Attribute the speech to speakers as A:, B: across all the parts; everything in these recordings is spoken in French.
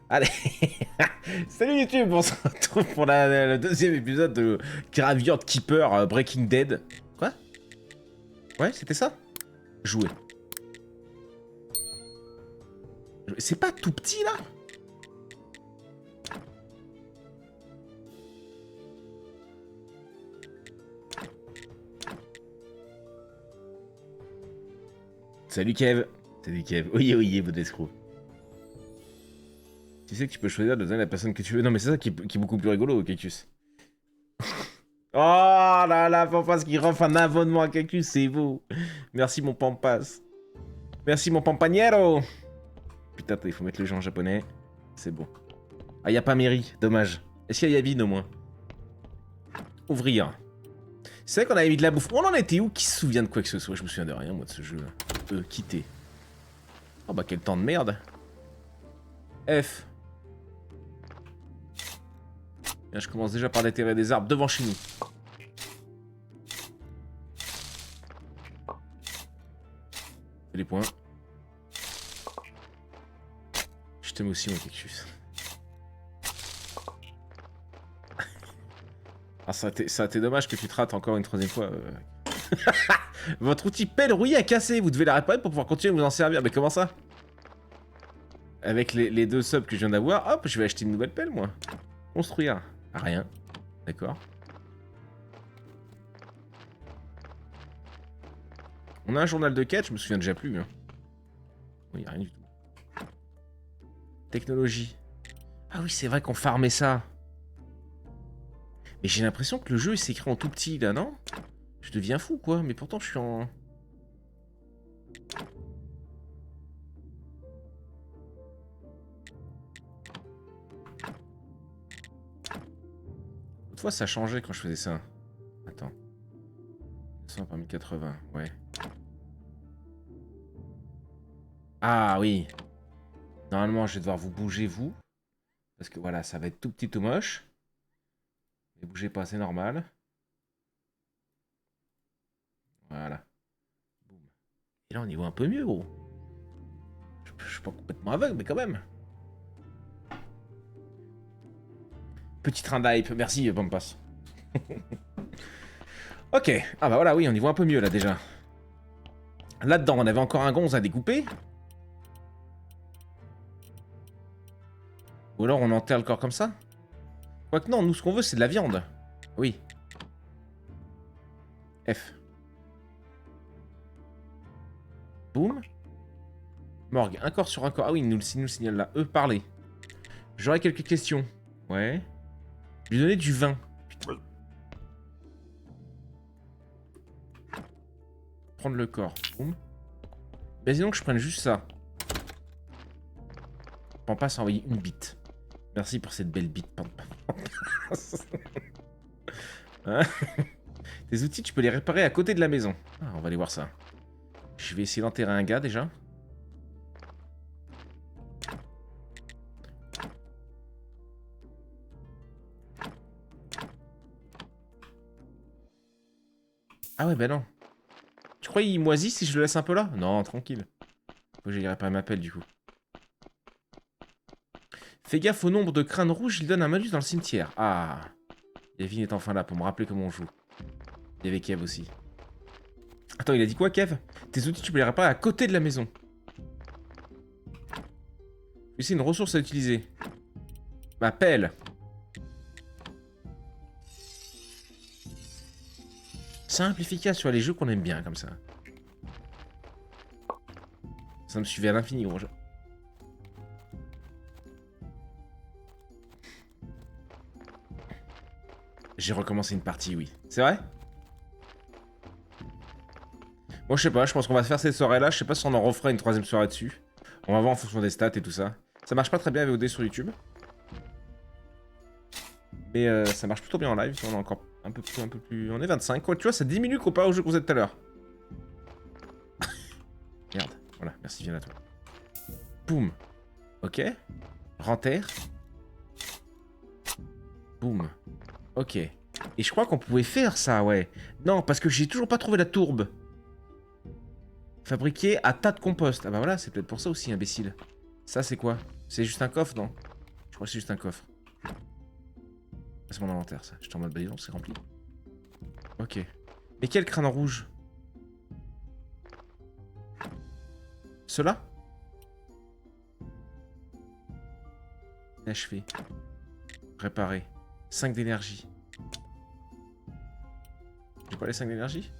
A: Allez. Salut YouTube, on se retrouve pour le deuxième épisode de Graveyard Keeper Breaking Dead. Quoi? Ouais, c'était ça? Jouer. C'est pas tout petit là? Salut Kev. Salut Kev. Oui, oui, bon escroc. Tu sais que tu peux choisir de donner la personne que tu veux. Non, mais c'est ça qui est beaucoup plus rigolo au Cactus. Oh là là, Pampas qui offre un abonnement à Cactus, c'est beau. Merci mon Pampas. Merci mon Pampagnero. Putain, il faut mettre le jeu en japonais. C'est bon. Ah, y a pas mairie, dommage. Est-ce qu'il y a Yavin au moins? Ouvrir. C'est vrai qu'on avait mis de la bouffe. On en était où? Qui se souvient de quoi que ce soit? Je me souviens de rien, moi, de ce jeu-là. Quitter. Oh bah, quel temps de merde. F. Bien, je commence déjà par déterrer des arbres devant chez nous. Fais les points. Je t'aime aussi, mon Cactus. Ah, ça a été dommage que tu te rates encore une troisième fois. Votre outil pelle rouillé a cassé. Vous devez la réparer pour pouvoir continuer à vous en servir. Mais comment ça? Avec les deux subs que je viens d'avoir, hop, je vais acheter une nouvelle pelle, moi. Construire. Ah, rien. D'accord. On a un journal de quête, je me souviens déjà plus. Hein. Oui, rien du tout. Technologie. Ah oui, c'est vrai qu'on farmait ça. Mais j'ai l'impression que le jeu s'est écrit en tout petit, là, non? Je deviens fou, quoi. Mais pourtant, je suis en... Autrefois, ça changeait quand je faisais ça. Attends. 100 par 1080, ouais. Ah oui. Normalement, je vais devoir vous bouger, vous. Parce que voilà, ça va être tout petit, tout moche. Mais bougez pas, c'est normal. Voilà. Boum. Et là, on y voit un peu mieux, gros. Je suis pas complètement aveugle, mais quand même. Petit train d'hype. Merci, Pampas. Ok. Ah bah voilà, oui, on y voit un peu mieux, là, déjà. Là-dedans, on avait encore un gonze à découper. Ou alors, on enterre le corps comme ça. Quoique non, nous, ce qu'on veut, c'est de la viande. Oui. F. Boum. Morgue, un corps sur un corps. Ah oui, il nous le signale là. Parler. J'aurais quelques questions. Ouais. Lui donner du vin. Putain. Prendre le corps. Boum. Bah disons que je prenne juste ça. Pampas a envoyé une bite. Merci pour cette belle bite, Pampas. Hein? Tes outils, tu peux les réparer à côté de la maison. Ah, on va aller voir ça. Je vais essayer d'enterrer un gars déjà. Ah ouais, bah non. Tu crois qu'il moisit si je le laisse un peu là? Non, tranquille. Faut que j'aille réparer ma pelle du coup. Fais gaffe au nombre de crânes rouges, il donne un malus dans le cimetière. Ah. Yavin est enfin là pour me rappeler comment on joue. Il y avait Kev aussi. Attends, il a dit quoi, Kev? Tes outils, tu peux les réparer à côté de la maison. C'est une ressource à utiliser. Ma pelle. Simple, efficace sur les jeux qu'on aime bien, comme ça. Ça me suivait à l'infini, gros. J'ai recommencé une partie, oui. C'est vrai? Moi, je sais pas, je pense qu'on va se faire cette soirée-là. Je sais pas si on en refera une troisième soirée dessus. On va voir en fonction des stats et tout ça. Ça marche pas très bien VOD sur YouTube. Mais ça marche plutôt bien en live. On est encore un peu plus... On est 25. Quoi, tu vois, ça diminue comparé au jeu qu'on faisait tout à l'heure. Merde. Voilà, merci, viens à toi. Boum. Ok. Renter. Boum. Ok. Et je crois qu'on pouvait faire ça, ouais. Non, parce que j'ai toujours pas trouvé la tourbe. Fabriqué à tas de compost. Ah bah voilà, c'est peut-être pour ça aussi, imbécile. Ça, c'est quoi? C'est juste un coffre, non? crois que c'est juste un coffre. C'est mon inventaire, ça. J'étais en mode balisson, c'est rempli. Ok. Mais quel crâne rouge? Ceux-là? Inachevé. Réparé. 5 d'énergie. J'ai pas les 5 d'énergie?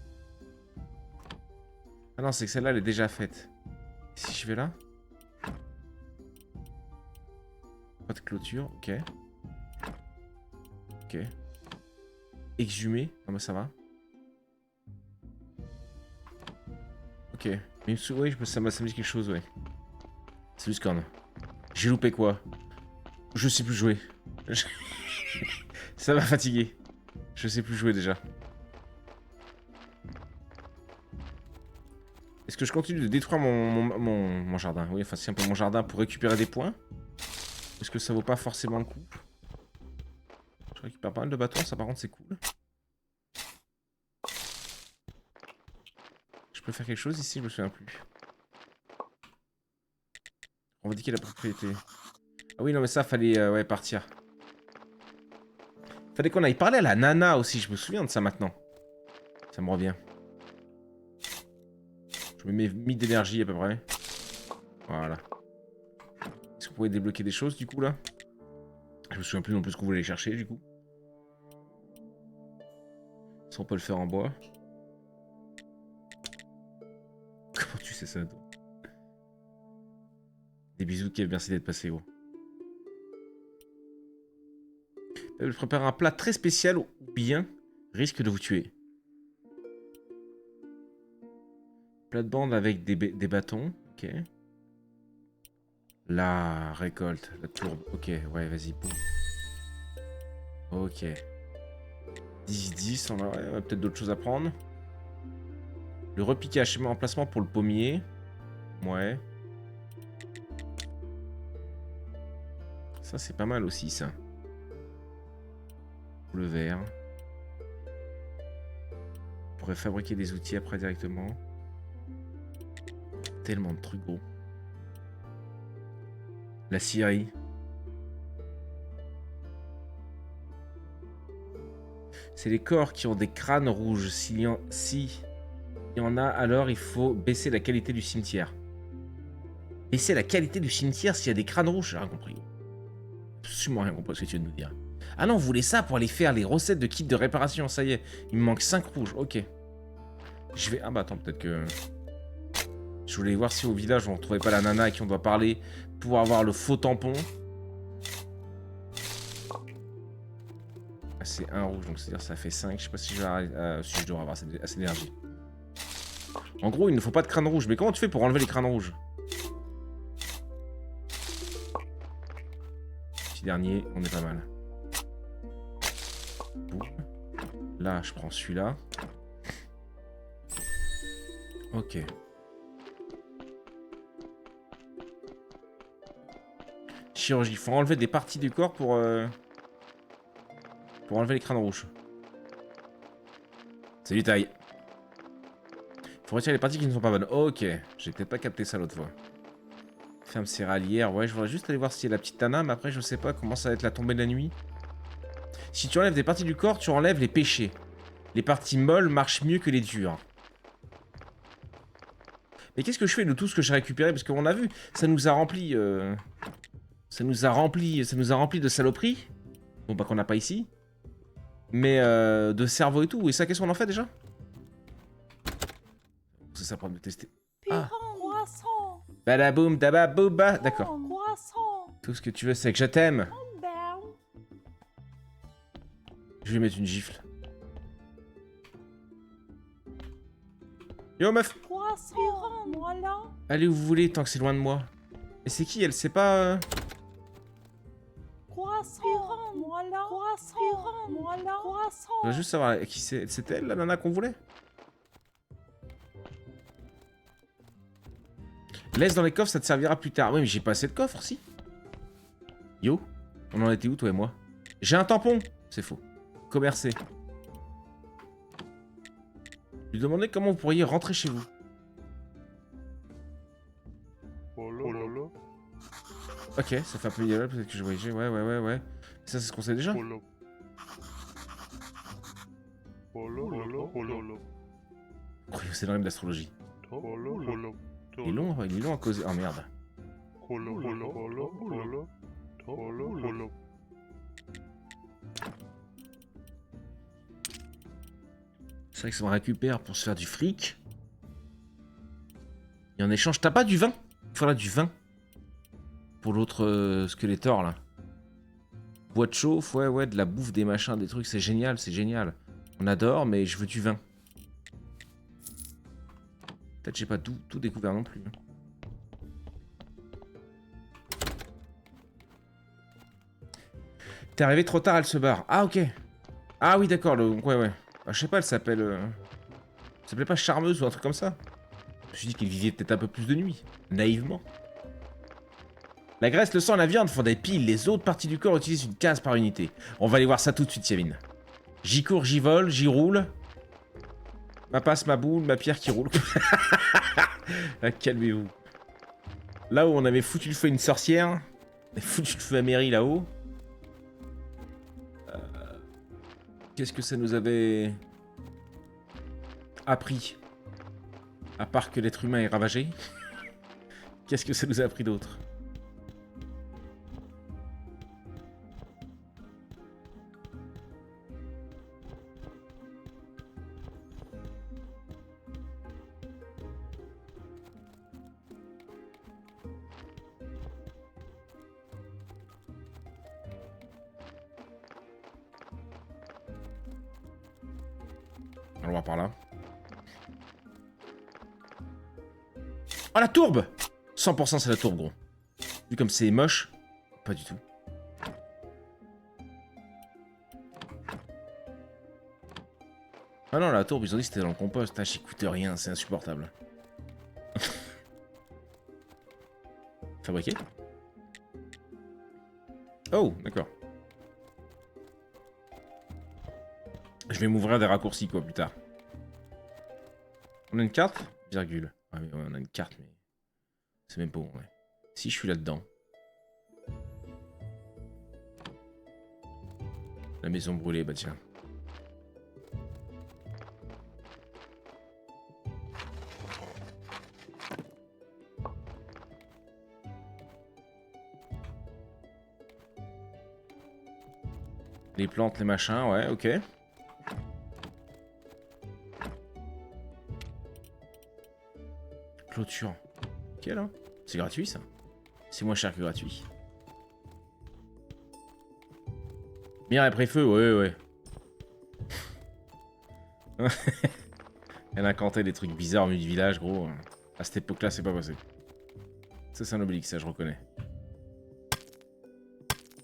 A: Ah non, c'est que celle-là, elle est déjà faite. Et si je vais là? Pas de clôture, ok. Ok. Exhumé. Non mais ça va. Ok. Mais ouais, ça m'a dit quelque chose, ouais. C'est juste quand j'ai loupé quoi? Je sais plus jouer. Ça m'a fatigué. Je sais plus jouer déjà. Est-ce que je continue de détruire mon jardin? Oui, enfin c'est un peu mon jardin pour récupérer des points. Est-ce que ça vaut pas forcément le coup? Je récupère pas mal de bâtons, ça par contre c'est cool. Je peux faire quelque chose ici, je me souviens plus. On va indiquer la propriété. Ah oui, non mais ça fallait ouais, partir. Fallait qu'on aille parler à la nana aussi, je me souviens de ça maintenant. Ça me revient. Je me mets 1000 d'énergie à peu près. Voilà. Est-ce qu'on pouvait débloquer des choses du coup là? Je me souviens plus non plus ce qu'on voulait chercher du coup. Ça on peut le faire en bois. Comment tu sais ça toi? Des bisous Kev, merci d'être passé gros. Je prépare un plat très spécial ou bien risque de vous tuer. Plate-bande avec des bâtons. Ok. La récolte, la tourbe. Ok, ouais, vas-y, boum. Ok. 10-10, on a peut-être d'autres choses à prendre. Le repiquage, schéma emplacement pour le pommier. Ouais. Ça, c'est pas mal aussi, ça. Le verre. On pourrait fabriquer des outils après directement. Tellement de trucs gros. La scierie. C'est les corps qui ont des crânes rouges. S'il y en a, alors il faut baisser la qualité du cimetière. Baisser la qualité du cimetière s'il y a des crânes rouges? J'ai rien compris. Absolument rien compris ce que tu viens de nous dire. Ah non, vous voulez ça pour aller faire les recettes de kits de réparation. Ça y est, il me manque 5 rouges. Ok. Je vais... Ah bah attends, peut-être que... Je voulais voir si au village on ne retrouvait pas la nana à qui on doit parler pour avoir le faux tampon. Ah, c'est un rouge, donc c'est-à-dire ça fait 5. Je sais pas si je dois avoir assez d'énergie. En gros, il ne faut pas de crâne rouge. Mais comment tu fais pour enlever les crânes rouges? Petit dernier, on est pas mal. Boum. Là, je prends celui-là. Ok. Chirurgie. Il faut enlever des parties du corps pour enlever les crânes rouges. Salut taille. Faut retirer les parties qui ne sont pas bonnes. Ok. J'ai peut-être pas capté ça l'autre fois. Ferme céréalière. Ouais, je voudrais juste aller voir si y a la petite Tana, mais après, je sais pas comment ça va être la tombée de la nuit. Si tu enlèves des parties du corps, tu enlèves les péchés. Les parties molles marchent mieux que les dures. Mais qu'est-ce que je fais de tout ce que j'ai récupéré? Parce qu'on a vu, ça nous a rempli... Ça nous a rempli de saloperies. Bon, bah qu'on n'a pas ici. Mais de cerveau et tout. Et ça, qu'est-ce qu'on en fait déjà? C'est ça pour me tester. Ah. Badaboum, dababouba. D'accord. Tout ce que tu veux, c'est que je t'aime. Je vais mettre une gifle. Yo meuf. Allez où vous voulez tant que c'est loin de moi. Et c'est qui elle? C'est pas... Je veux juste savoir qui c'est. C'était elle la nana qu'on voulait? Laisse dans les coffres, ça te servira plus tard. Oui mais j'ai pas assez de coffres si. Yo, on en était où toi et moi? J'ai un tampon. C'est faux. Commercer. Lui demander comment vous pourriez rentrer chez vous.
B: Oh là là.
A: Ok, ça fait un peu idéal, peut-être que je voyageais. Ouais. Ça, c'est ce qu'on sait déjà. Oui, c'est dans d'astrologie. Il est long à causer. Oh merde. C'est vrai que ça me récupère pour se faire du fric. Et en échange, t'as pas du vin? Voilà, du vin. Pour l'autre Skeletor, là. Bois de chauffe, ouais, de la bouffe, des machins, des trucs, c'est génial, c'est génial. On adore, mais je veux du vin. Peut-être j'ai pas tout découvert non plus. T'es arrivé trop tard, elle se barre. Ah, ok. Ah oui, d'accord, ouais. Ah, je sais pas, elle s'appelle... Ça s'appelait pas Charmeuse ou un truc comme ça? Je me suis dit qu'il vivait peut-être un peu plus de nuit. Naïvement. La graisse, le sang et la viande font des piles. Les autres parties du corps utilisent une case par unité. On va aller voir ça tout de suite, Yavin. J'y cours, j'y vole, j'y roule. Ma passe, ma boule, ma pierre qui roule. Ah, calmez-vous. Là où on avait foutu le feu à une sorcière, on a foutu le feu à Mary là-haut. Qu'est-ce que ça nous avait appris? À part que l'être humain est ravagé. Qu'est-ce que ça nous a appris d'autre? On va voir par là. Oh la tourbe! 100% c'est la tourbe, gros. Vu comme c'est moche, pas du tout. Ah non, la tourbe, ils ont dit que c'était dans le compost. Ah, j'écoute rien, c'est insupportable. Fabriqué? Oh, d'accord. Je vais m'ouvrir des raccourcis, quoi, plus tard. On a une carte? Virgule. Ah oui, ouais, on a une carte, mais... C'est même pas bon, ouais. Si, je suis là-dedans. La maison brûlée, bah tiens. Les plantes, les machins, ouais, ok. Clôture. Ok, là. C'est gratuit, ça. C'est moins cher que gratuit. Mire après feu, ouais. Elle a incanté des trucs bizarres au milieu du village, gros. À cette époque-là, c'est pas passé. Ça, c'est un obélisque, ça, je reconnais.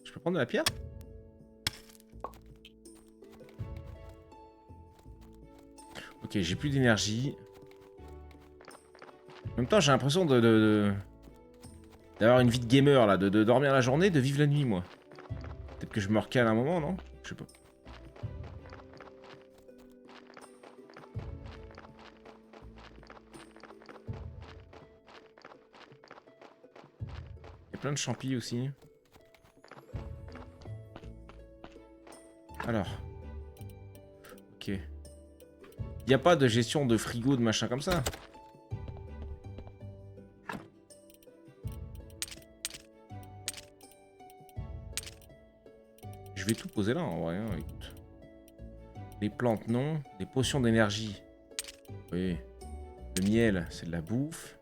A: Je peux prendre de la pierre? Ok, j'ai plus d'énergie. En même temps, j'ai l'impression d'avoir une vie de gamer, là. De dormir la journée, de vivre la nuit, moi. Peut-être que je me recale à un moment, non? Je sais pas. Il y a plein de champis aussi. Alors. Ok. Il n'y a pas de gestion de frigo, de machin comme ça. Je vais tout poser là, en vrai. Hein, écoute. Les plantes, non. Les potions d'énergie. Oui. Le miel, c'est de la bouffe.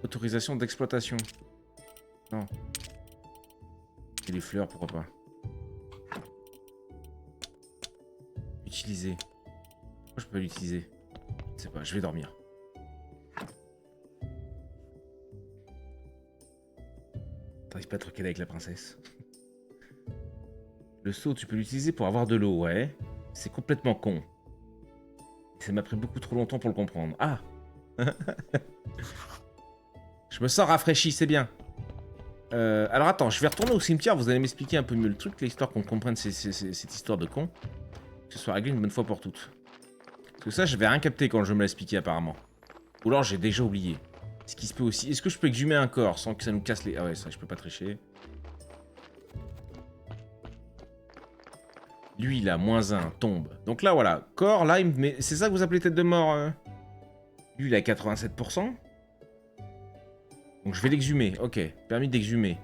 A: Autorisation d'exploitation. Non. Et les fleurs, pourquoi pas. Utiliser. Pourquoi je peux pas l'utiliser? Je sais pas, je vais dormir. T'arrives pas à te recaler avec la princesse. Le seau, tu peux l'utiliser pour avoir de l'eau, ouais. C'est complètement con. Ça m'a pris beaucoup trop longtemps pour le comprendre. Ah. Je me sens rafraîchi, c'est bien. Alors attends, je vais retourner au cimetière, vous allez m'expliquer un peu mieux le truc, l'histoire qu'on comprenne cette histoire de con. Que ce soit réglé une bonne fois pour toutes. Parce que ça, je vais rien capter quand je me l'expliquer apparemment. Ou alors j'ai déjà oublié. Ce qui se peut aussi. Est-ce que je peux exhumer un corps sans que ça nous casse les... Ah ouais, ça, je peux pas tricher. Lui, il a -1, tombe. Donc là, voilà. Corps, là, il me met... C'est ça que vous appelez tête de mort Lui, il a 87%. Donc je vais l'exhumer. Ok, permis d'exhumer.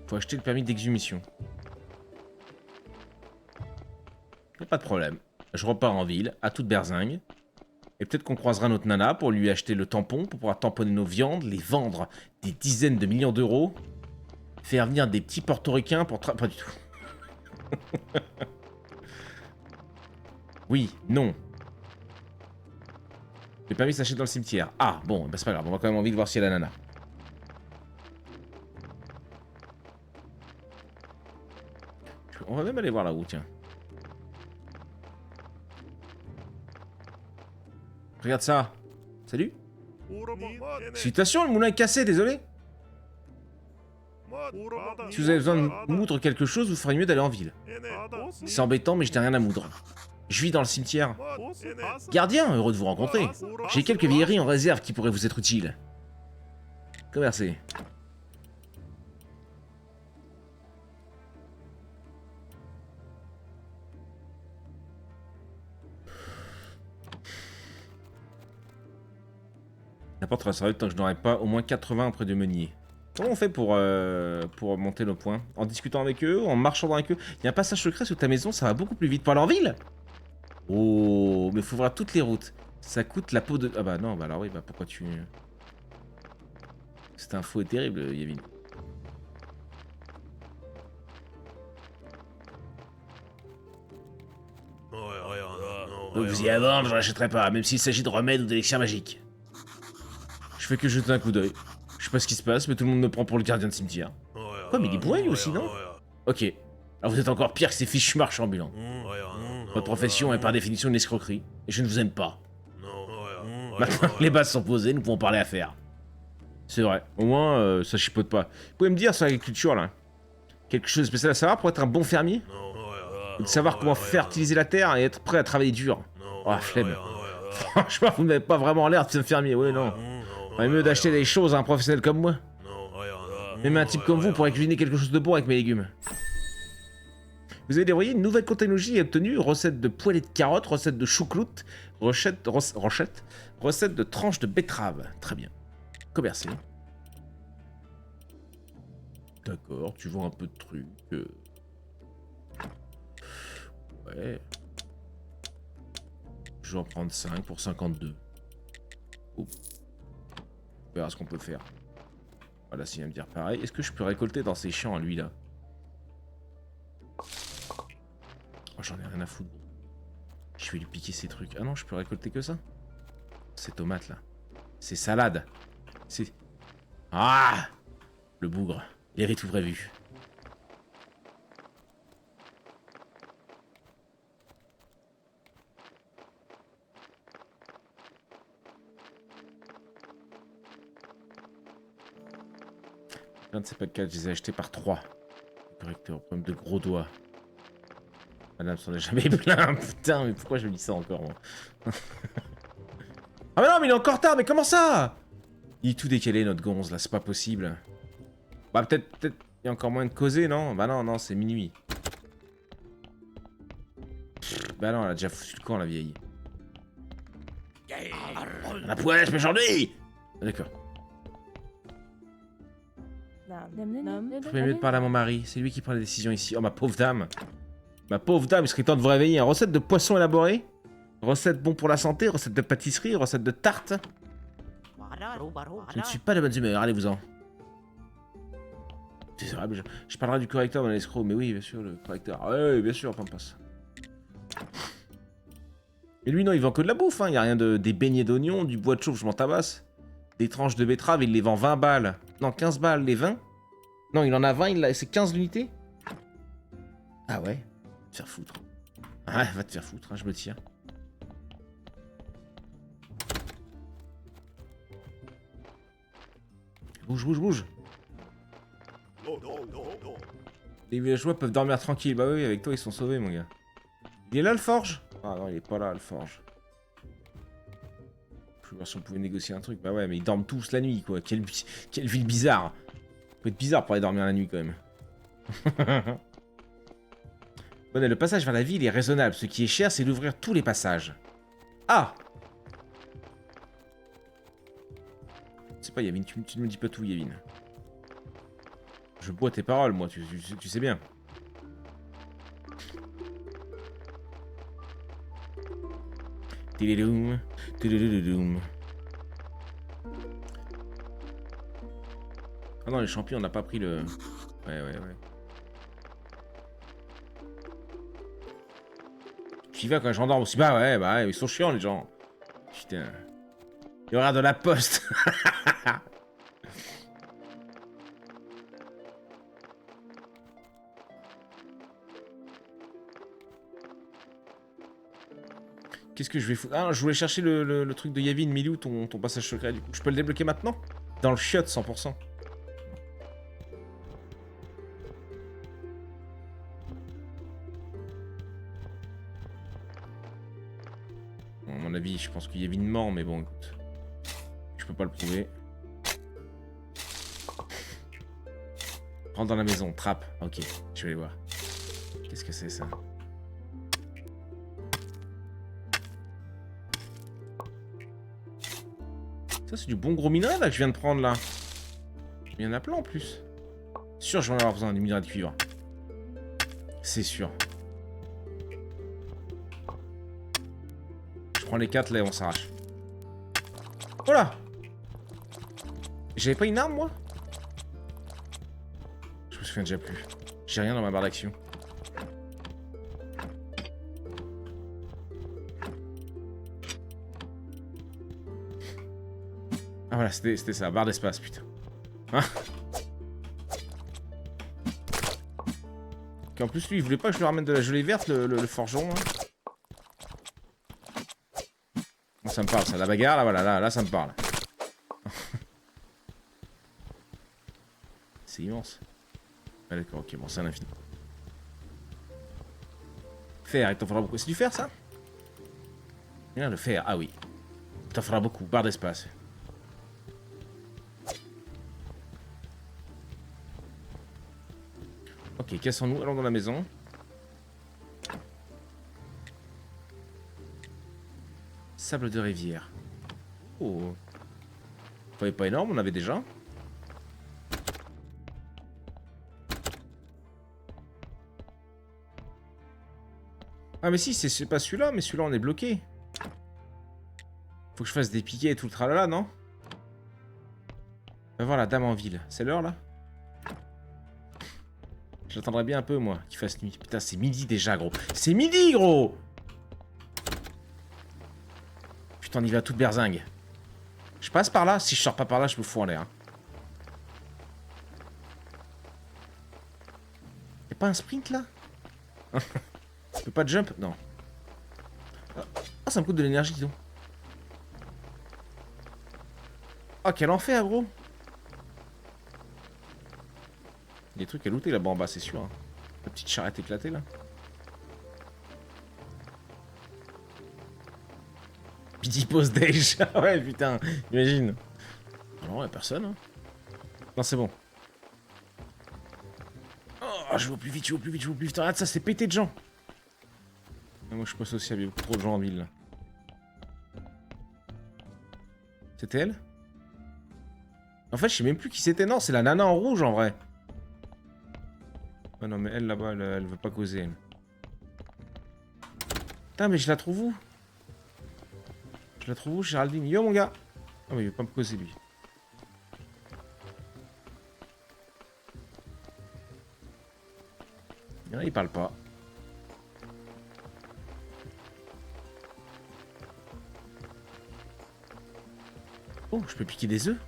A: Faut acheter le permis d'exhumation. Pas de problème. Je repars en ville, à toute berzingue. Et peut-être qu'on croisera notre nana pour lui acheter le tampon, pour pouvoir tamponner nos viandes, les vendre des dizaines de millions d'euros. Faire venir des petits portoricains pour... Pas du tout. Oui, non. Le permis s'achète dans le cimetière. Ah, bon, bah c'est pas grave, on va quand même envie de voir si y a la nana. On va même aller voir là-haut, tiens. Regarde ça. Salut. Citation, le moulin est cassé, désolé. Si vous avez besoin de moudre quelque chose, vous feriez mieux d'aller en ville. C'est embêtant, mais je n'ai rien à moudre. Je vis dans le cimetière. Gardien, heureux de vous rencontrer. J'ai quelques vieilleries en réserve qui pourraient vous être utiles. Commercer. N'importe quoi, ça va tant que je n'aurai pas au moins 80 auprès de meunier. Comment on fait pour monter nos points? En discutant avec eux, en marchant avec eux? Il y a un passage secret sous ta maison, ça va beaucoup plus vite pour aller en ville. Oh, mais faut voir toutes les routes. Ça coûte la peau de... Ah bah non, bah alors oui, bah pourquoi tu... Cette info est terrible, Yavin. Vous y avant, je l'achèterai pas, même s'il s'agit de remèdes ou d'élixirs magiques. Je fais que jeter un coup d'œil. Je sais pas ce qui se passe, mais tout le monde me prend pour le gardien de cimetière. Quoi, mais il est bourré lui aussi, non? Ok. Alors vous êtes encore pire que ces fichus marchands ambulants. Votre profession est par définition une escroquerie, et je ne vous aime pas. Maintenant que les bases sont posées, nous pouvons parler affaires. C'est vrai, au moins ça chipote pas. Vous pouvez me dire sur l'agriculture là, quelque chose de spécial à savoir pour être un bon fermier? De savoir comment fertiliser la terre et être prêt à travailler dur. Oh, flemme. Franchement, vous n'avez pas vraiment l'air de fermier, ouais, non. Il mieux d'acheter des choses à un professionnel comme moi. Même un type comme vous pourrait cuisiner quelque chose de bon avec mes légumes. Vous avez dévoyé une nouvelle technologie et obtenu recette de poêlée de carottes, recette de choucroute, recette de tranches de betterave. Très bien. Commercer. D'accord, tu vends un peu de trucs. Ouais. Je vais en prendre 5 pour 52. Oh. On verra ce qu'on peut faire. Voilà, s'il vient me dire pareil. Est-ce que je peux récolter dans ces champs à lui là? Oh, j'en ai rien à foutre. Je vais lui piquer ces trucs. Ah non, je peux récolter que ça? Ces tomates là. Ces salades. C'est... Ah! Le bougre. Il avait tout prévu. L'un de ces packages, je les ai achetés par 3. Correcteur, problème de gros doigts. Madame s'en est jamais plein. Putain, mais pourquoi je me dis ça encore, moi? Ah mais non, mais il est encore tard, mais comment ça? Il est tout décalé, notre gonze, là, c'est pas possible. Bah peut-être il y a encore moyen de causer, non? Bah non, c'est minuit. Bah non, elle a déjà foutu le camp, la vieille. La poêle, je aujourd'hui. D'accord. Je vais mieux de parler à mon mari, c'est lui qui prend les décisions ici. Oh ma pauvre dame. Ma pauvre dame, il serait temps de vous réveiller. Recette de poisson élaborée, recette bon pour la santé, recette de pâtisserie, recette de tarte. Je ne suis pas de bonne humeur, allez-vous-en. C'est vrai, je parlerai du correcteur dans l'escroc, mais oui, bien sûr, le correcteur. Ah oui, bien sûr, Pampas. Et lui, non, il vend que de la bouffe, hein. Il n'y a rien de... Des beignets d'oignons, du bois de chauffe, je m'en tabasse. Des tranches de betterave, il les vend 20 balles. Non, 15 balles, les 20. Non, il en a 20, c'est 15 l'unité. Ah ouais, va te faire foutre. Ah, va te faire foutre, hein, je me tire. Bouge, bouge, bouge. Les villageois peuvent dormir tranquille. Bah oui, avec toi, ils sont sauvés, mon gars. Il est là, le forge? Ah, Ah non, il est pas là, le forge. Je vais voir si on pouvait négocier un truc. Bah ouais, mais ils dorment tous la nuit, quoi. Quelle ville bizarre. Ça peut être bizarre pour aller dormir la nuit, quand même. Bon, le passage vers la ville est raisonnable. Ce qui est cher, c'est d'ouvrir tous les passages. Ah! Je sais pas, Yavin, tu ne me dis pas tout, Yavin. Je bois tes paroles, moi, tu sais bien. Tididoum, tididoum. Ah non, les champions, on n'a pas pris le... Ouais. Tu y vas quand les gens dorment aussi. Bah ouais, ils sont chiants, les gens. Putain. Il y aura de la poste. Qu'est-ce que je vais foutre? Ah, je voulais chercher le truc de Yavin, Milou, ton passage secret, du coup. Je peux le débloquer maintenant? Dans le chiotte, 100%. Bon, à mon avis, je pense que Yavin ment, mais bon, écoute. Je peux pas le prouver. Rentre dans la maison, trappe. Ok, je vais aller voir. Qu'est-ce que c'est, ça? Ça, c'est du bon gros minerai, là, que je viens de prendre, là. Il y en a plein, en plus. Sûr, je vais en avoir besoin, du minerai de cuivre. C'est sûr. Je prends les 4, là, et on s'arrache. Oh là! J'avais pas une arme, moi? Je me souviens déjà plus. J'ai rien dans ma barre d'action. Ah voilà, c'était ça, barre d'espace, putain. Hein? En plus, lui, il voulait pas que je lui ramène de la gelée verte, le forgeron. Hein. Bon, ça me parle, ça. La bagarre, là, voilà, là ça me parle. C'est immense. Ah d'accord, ok, bon, c'est un infini. Fer, il t'en faudra beaucoup. C'est du fer, ça? Bien, le fer, ah oui. Il t'en faudra beaucoup, barre d'espace. Ok, cassons-nous, allons dans la maison. Sable de rivière. Oh. Pas énorme, on avait déjà. Ah mais si, c'est pas celui-là, mais celui-là on est bloqué. Faut que je fasse des piquets et tout le tralala, non? On va voir la dame en ville. C'est l'heure, là? J'attendrai bien un peu, moi, qu'il fasse nuit. Putain, c'est midi déjà, gros. C'est midi, gros! Putain, on y va toute berzingue. Je passe par là? Si je sors pas par là, je me fous en l'air. Hein. Y'a pas un sprint, là? Je peux pas jump? Non. Ah, ça me coûte de l'énergie, dis donc. Oh, quel enfer, gros! Il y a des trucs à looter là-bas en bas, c'est sûr. Hein. La petite charrette éclatée là. Pity pose déjà. Ouais, putain, imagine. Non, y'a personne. Hein. Non, c'est bon. Oh, je vais au plus vite, je vais au plus vite, je vais au plus vite. Regarde ça, c'est pété de gens. Et moi, je suis pas sociable, il y a beaucoup trop de gens en ville là. C'était elle? En fait, je sais même plus qui c'était. Non, c'est la nana en rouge en vrai. Oh non, mais elle là-bas, elle veut pas causer. Elle. Putain, mais je la trouve où? Je la trouve où, Géraldine? Yo, mon gars! Ah, mais il veut pas me causer, lui. Non, il parle pas. Oh, je peux piquer des œufs?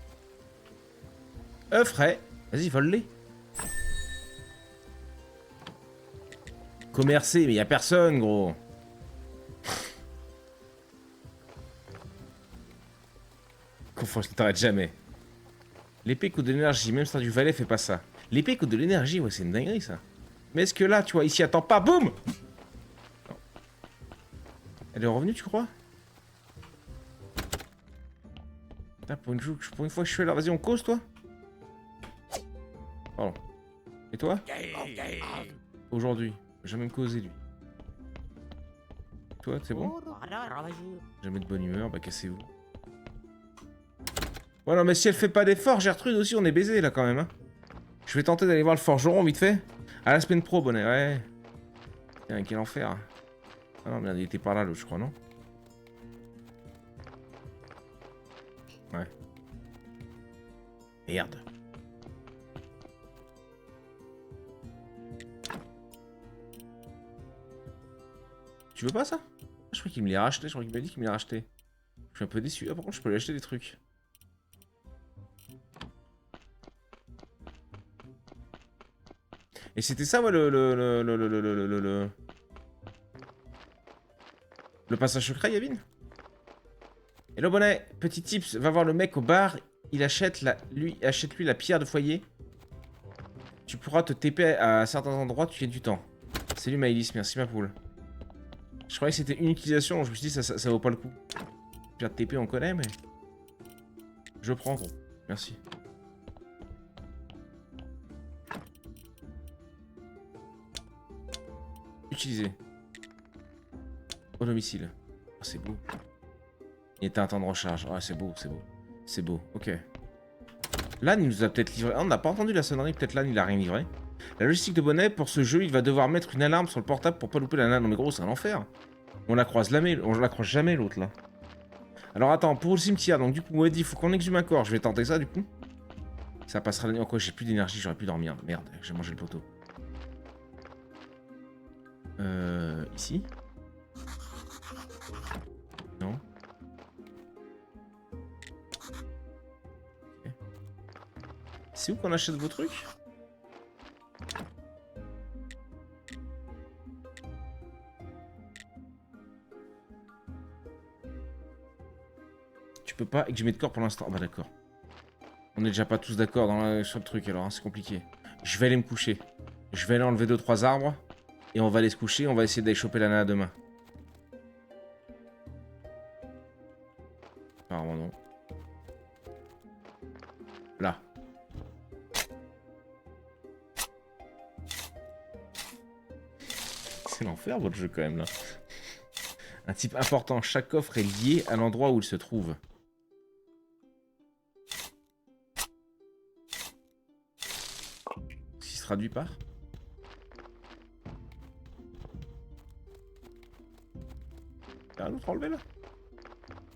A: œufs frais. Vas-y, vole-les. Commercer, mais y a personne, gros. Confonce, ne t'arrête jamais. L'épée coûte de l'énergie, même si t'as du valet, fais pas ça. L'épée coûte de l'énergie, ouais, c'est une dinguerie, ça. Mais est-ce que là, tu vois, ici, attends pas, boum! Elle est revenue, tu crois? Putain, pour une fois que je suis là, vas-y, on cause, toi? Pardon. Et toi? Aujourd'hui. Jamais me causer, lui. Toi, c'est bon? Jamais de bonne humeur, bah cassez-vous. Ouais, non, mais si elle fait pas d'effort, Gertrude aussi, on est baisé là quand même. Hein. Je vais tenter d'aller voir le forgeron vite fait. À la semaine pro, bonnet, ouais. Putain, quel enfer. Ah non, merde, il était par là, l'autre, je crois, non? Ouais. Merde. Tu veux pas ça? Je crois qu'il me l'a racheté, je crois qu'il m'a dit qu'il me l'a racheté. Je suis un peu déçu. Ah, par contre, je peux lui acheter des trucs. Et c'était ça, ouais, le passage secret, Yavin? Hello, bonnet. Petit tips, va voir le mec au bar. Il achète lui la pierre de foyer. Tu pourras te TP à certains endroits, tu gagnes du temps. Salut Maëlys, merci ma poule. Je croyais que c'était une utilisation, je me suis dit ça vaut pas le coup. Pierre de TP on connaît, mais... Je prends, gros. Merci. Utiliser. Au domicile. Oh, c'est beau. Il était un temps de recharge. Ah, c'est beau, c'est beau. C'est beau, ok. L'âne, il nous a peut-être livré... Ah, on n'a pas entendu la sonnerie, peut-être l'âne, il a rien livré. La logistique de Bonnet, pour ce jeu, il va devoir mettre une alarme sur le portable pour pas louper la nana. Non mais gros, c'est un enfer. On la croise jamais, l'autre, là. Alors attends, pour le cimetière, donc du coup, moi, il faut qu'on exhume un corps. Je vais tenter ça, du coup. Ça passera la nuit. Encore, j'ai plus d'énergie, j'aurais pu dormir. Merde, j'ai mangé le poteau. Ici. Non. Okay. C'est où qu'on achète vos trucs? Tu peux pas exhumer de corps pour l'instant. Ah bah d'accord. On est déjà pas tous d'accord sur le truc alors, hein, c'est compliqué. Je vais aller me coucher. Je vais aller enlever 2-3 arbres. Et on va aller se coucher, on va essayer d'aller choper la nana demain. Apparemment non. Là. C'est l'enfer votre jeu quand même là. Un type important, chaque coffre est lié à l'endroit où il se trouve. Ce qui se traduit par... Y'a un autre enlevé là?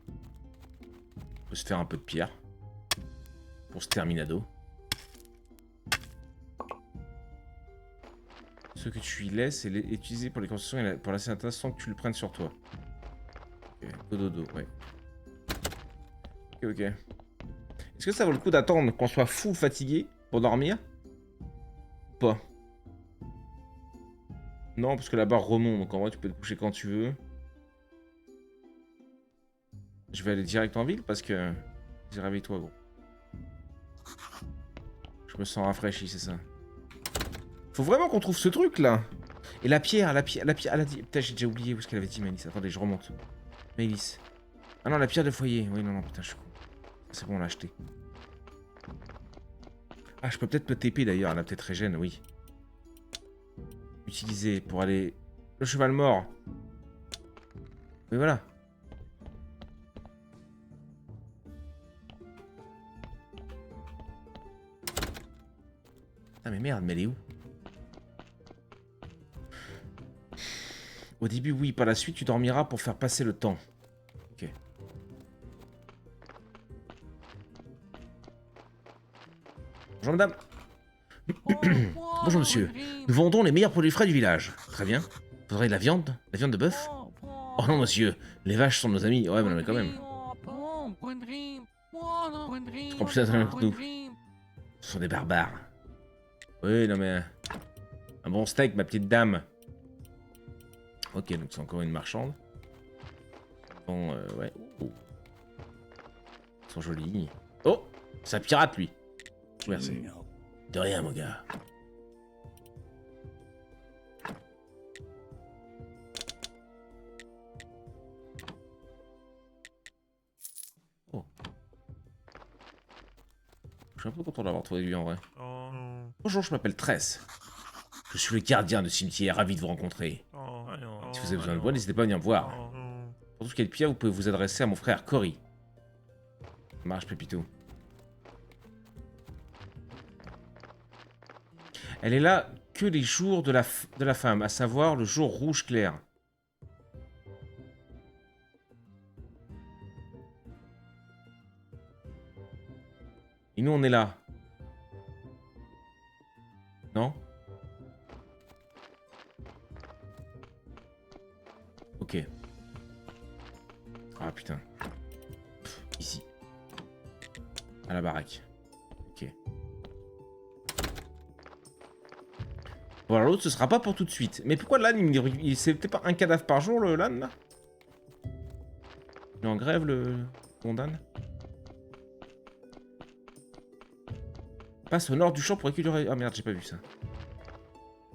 A: On peut se faire un peu de pierre. Pour ce terminado. Ce que tu y laisses est utilisé pour les constructions et pour la synthèse sans que tu le prennes sur toi. Ok, dodo, ouais. Ok. Est-ce que ça vaut le coup d'attendre qu'on soit fou fatigué pour dormir? Ou pas? Non, parce que la barre remonte, donc en vrai tu peux te coucher quand tu veux. Je vais aller direct en ville parce que... Vas-y, réveille-toi, gros. Je me sens rafraîchi, c'est ça. Faut vraiment qu'on trouve ce truc là. Et la pierre, elle a dit... Putain, j'ai déjà oublié où est-ce qu'elle avait dit, Maëlys. Attendez, je remonte. Maëlys. Ah non, la pierre de foyer. Oui, non, putain, je suis con. C'est bon, on l'a acheté. Ah, je peux peut-être me TP d'ailleurs, elle a peut-être régène, oui. Utiliser pour aller... Le cheval mort. Mais voilà. Ah mais merde, mais elle est où? Au début, oui, par la suite, tu dormiras pour faire passer le temps. Ok. Bonjour madame. Bonjour monsieur. Nous vendons les meilleurs produits frais du village. Très bien. Vous aurez de la viande? La viande de bœuf? Oh non monsieur, les vaches sont nos amis. Ouais, mais quand même. Ils seront plus intéressants que nous. Ce sont des barbares. Oui, non mais... Un bon steak, ma petite dame. Ok, donc c'est encore une marchande. Bon, ouais. Oh. Ils sont jolis. Oh, c'est un pirate, lui. Merci. De rien, mon gars. Je suis un peu content d'avoir trouvé lui en vrai. Bonjour, je m'appelle Tress. Je suis le gardien de cimetière, ravi de vous rencontrer. Si vous avez besoin de moi, n'hésitez pas à venir me voir. Pour tout ce qui est de pire, vous pouvez vous adresser à mon frère Cory. Ça marche, Pépito. Elle est là que les jours de la femme, à savoir le jour rouge clair. Et nous, on est là. Non? Ok. Ah putain. Pff, ici. À la baraque. Ok. Bon alors l'autre ce sera pas pour tout de suite. Mais pourquoi l'âne c'est peut-être pas un cadavre par jour le l'âne là? Il est en grève le condamne. Passe au nord du champ pour équilibrer. Ah merde j'ai pas vu ça.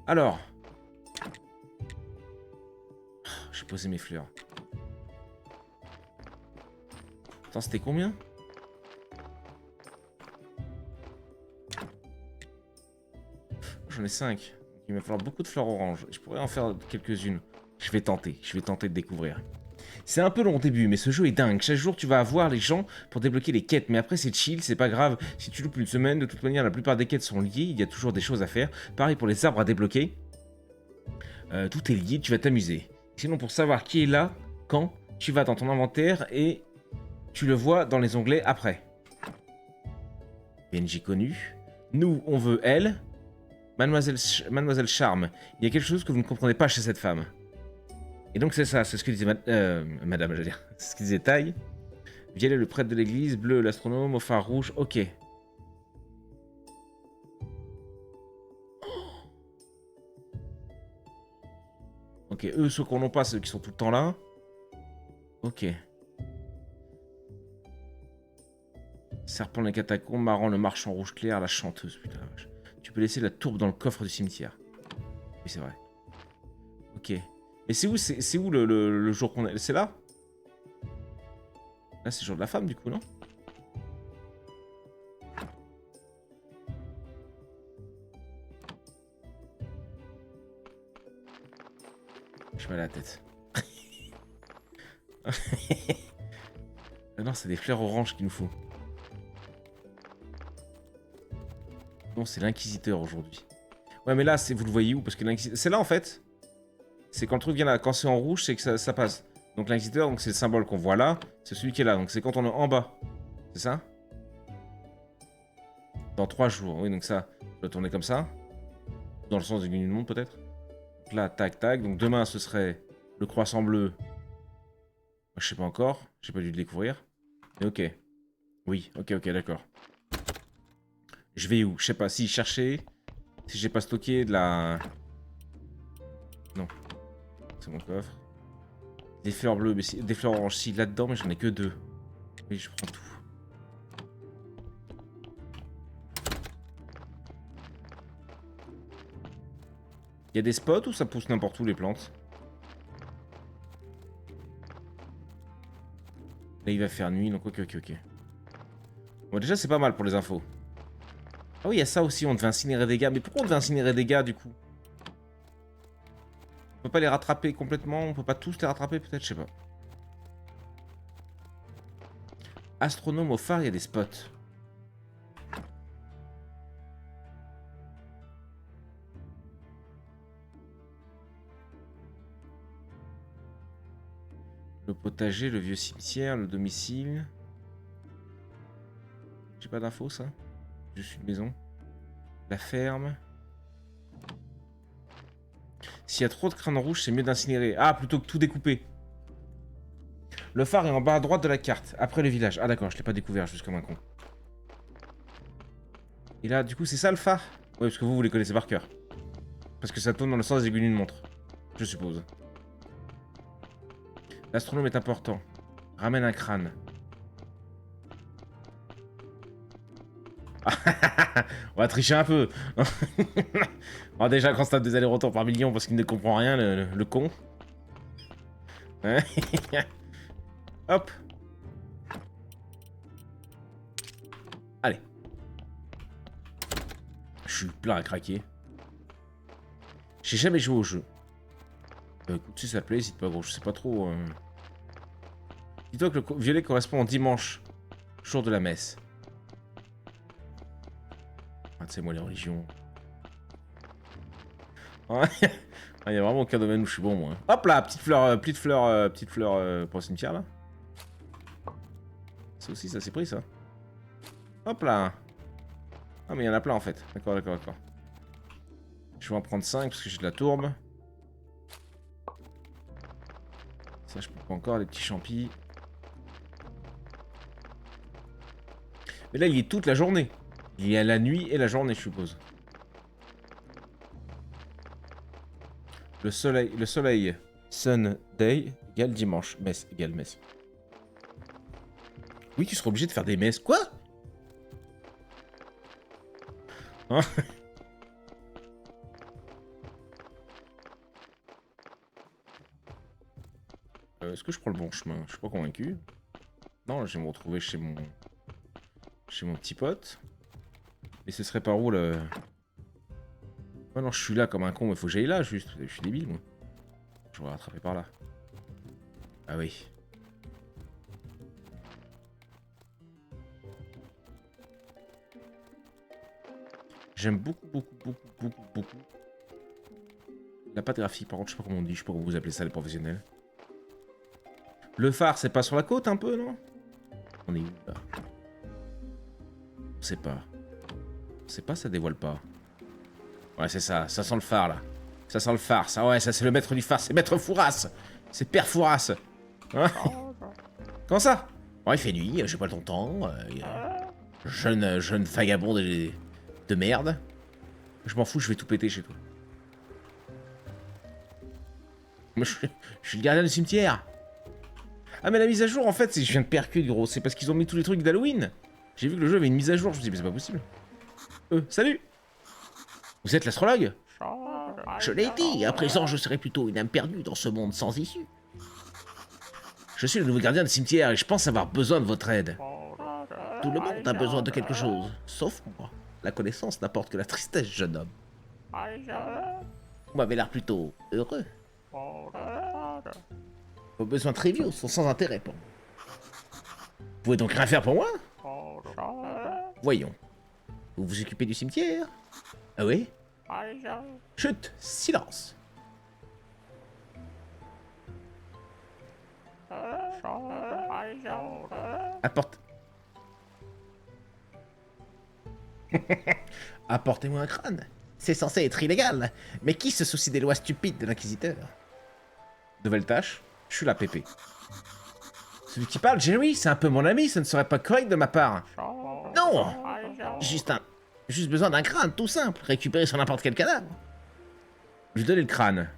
A: Alors. J'ai posé mes fleurs. Attends c'était combien? J'en ai 5. Il va falloir beaucoup de fleurs oranges. Je pourrais en faire quelques-unes. Je vais tenter de découvrir. C'est un peu long au début, mais ce jeu est dingue. Chaque jour, tu vas avoir les gens pour débloquer les quêtes. Mais après, c'est chill, c'est pas grave. Si tu loupes une semaine, de toute manière, la plupart des quêtes sont liées. Il y a toujours des choses à faire. Pareil pour les arbres à débloquer. Tout est lié, tu vas t'amuser. Sinon, pour savoir qui est là, quand, tu vas dans ton inventaire et tu le vois dans les onglets après. PNJ connu. Nous, on veut elle. Mademoiselle Charme, il y a quelque chose que vous ne comprenez pas chez cette femme. Et donc c'est ça, c'est ce que disait Madame, je veux dire. C'est ce que disait Taille. Violet, le prêtre de l'église, bleu, l'astronome, au phare rouge, ok. Ok, eux, ceux qu'on n'a pas, ceux qui sont tout le temps là. Ok. Serpent les catacombes, Marrant le marchand rouge clair, la chanteuse, putain la vache. Tu peux laisser la tourbe dans le coffre du cimetière. Oui, c'est vrai. Ok. Mais c'est où le jour qu'on est? C'est là? Là, c'est le jour de la femme, du coup, non? Je mets la tête. Ah non, c'est des fleurs oranges qu'il nous faut. Non, c'est l'inquisiteur aujourd'hui. Ouais, mais là, vous le voyez où? Parce que l'inquisiteur... C'est là, en fait. C'est quand le truc vient là. Quand c'est en rouge, c'est que ça passe. Donc l'inquisiteur, c'est le symbole qu'on voit là. C'est celui qui est là. Donc c'est quand on est en bas. C'est ça? Dans 3 jours. Oui, donc ça, je dois tourner comme ça. Dans le sens du monde, peut-être. Donc là, tac, tac. Donc demain, ce serait le croissant bleu. Je sais pas encore. J'ai pas dû le découvrir. Mais ok. Oui, ok, d'accord. Je vais où? Je sais pas. Si chercher. Si j'ai pas stocké de la... Non. C'est mon coffre. Des fleurs bleues, mais des fleurs oranges si là-dedans, mais j'en ai que 2. Oui, je prends tout. Il y a des spots où ça pousse n'importe où les plantes? Là, il va faire nuit, donc ok. Bon, déjà, c'est pas mal pour les infos. Ah oui, il y a ça aussi, on devait incinérer des gars. Mais pourquoi on devait incinérer des gars, du coup? On peut pas les rattraper complètement? On peut pas tous les rattraper, peut-être? Je sais pas. Astronome au phare, il y a des spots. Le potager, le vieux cimetière, le domicile. J'ai pas d'infos, ça? Juste une maison. La ferme. S'il y a trop de crânes rouges, c'est mieux d'incinérer. Ah, plutôt que tout découper. Le phare est en bas à droite de la carte, après le village. Ah d'accord, je l'ai pas découvert, juste comme un con. Et là, du coup, c'est ça le phare? Ouais, parce que vous les connaissez par cœur. Parce que ça tourne dans le sens des aiguilles d'une montre. Je suppose. L'astronome est important. Ramène un crâne. On va tricher un peu. On va déjà qu'on se tape des allers-retours par million parce qu'il ne comprend rien, le con. Hop. Allez. suis plein à craquer. J'ai jamais joué au jeu. Écoute, si ça te plaît, n'hésite pas, gros. Je sais pas trop. Dis-toi que le violet correspond au dimanche, jour de la messe. Ah, tu sais, moi, les religions. Il y a vraiment aucun domaine où je suis bon, moi. Hop là, petite fleur pour le cimetière, là. Ça aussi, ça s'est pris, ça. Hop là. Ah, mais il y en a plein, en fait. D'accord. Je vais en prendre 5 parce que j'ai de la tourbe. Ça, je peux pas encore, les petits champis. Mais là, il y est toute la journée. Il y a la nuit et la journée, je suppose. Le soleil. Sunday égale dimanche. Messe égale messe. Oui, tu seras obligé de faire des messes. Quoi? Hein? Est-ce que je prends le bon chemin? Je suis pas convaincu. Non, je vais me retrouver chez mon petit pote. Mais ce serait par où, le... Oh non, je suis là comme un con, mais faut que j'aille là, juste. Je suis débile, moi. Je vais rattraper par là. Ah oui. J'aime beaucoup. La pâte graphique, par contre, je sais pas comment on dit, je sais pas comment vous appelez ça, les professionnels. Le phare, c'est pas sur la côte, un peu, non? On est où, là? On sait pas. On sait pas, ça dévoile pas. Ouais, c'est ça sent le phare, là. Ça sent le phare, ça, ouais, ça c'est le maître du phare, c'est Maître Fouras. C'est Père Fouras. Hein? Comment ça? Bon, il fait nuit, j'ai pas le temps. Jeune vagabond de merde. Je m'en fous, je vais tout péter chez toi. Moi, je suis le gardien du cimetière. Ah, mais la mise à jour, en fait, je viens de percuter, gros. C'est parce qu'ils ont mis tous les trucs d'Halloween. J'ai vu que le jeu avait une mise à jour. Je me suis dit, mais c'est pas possible. Salut. Vous êtes l'astrologue? Je l'ai dit, à présent, je serai plutôt une âme perdue dans ce monde sans issue. Je suis le nouveau gardien du cimetière et je pense avoir besoin de votre aide. Tout le monde a besoin de quelque chose, sauf moi. La connaissance n'apporte que la tristesse, jeune homme. Vous m'avez l'air plutôt heureux. Vos besoins triviaux sont sans intérêt pour moi. Vous pouvez donc rien faire pour moi? Voyons. Vous vous occupez du cimetière? Ah oui? Chut! Silence! Apporte... Apportez-moi un crâne. C'est censé être illégal. Mais qui se soucie des lois stupides de l'inquisiteur? Nouvelle tâche. Je suis là, Pépé. Celui qui parle, Jerry, c'est un peu mon ami, ce ne serait pas correct de ma part. Non! Juste besoin d'un crâne, tout simple. Récupérer sur n'importe quel cadavre. Lui donner le crâne.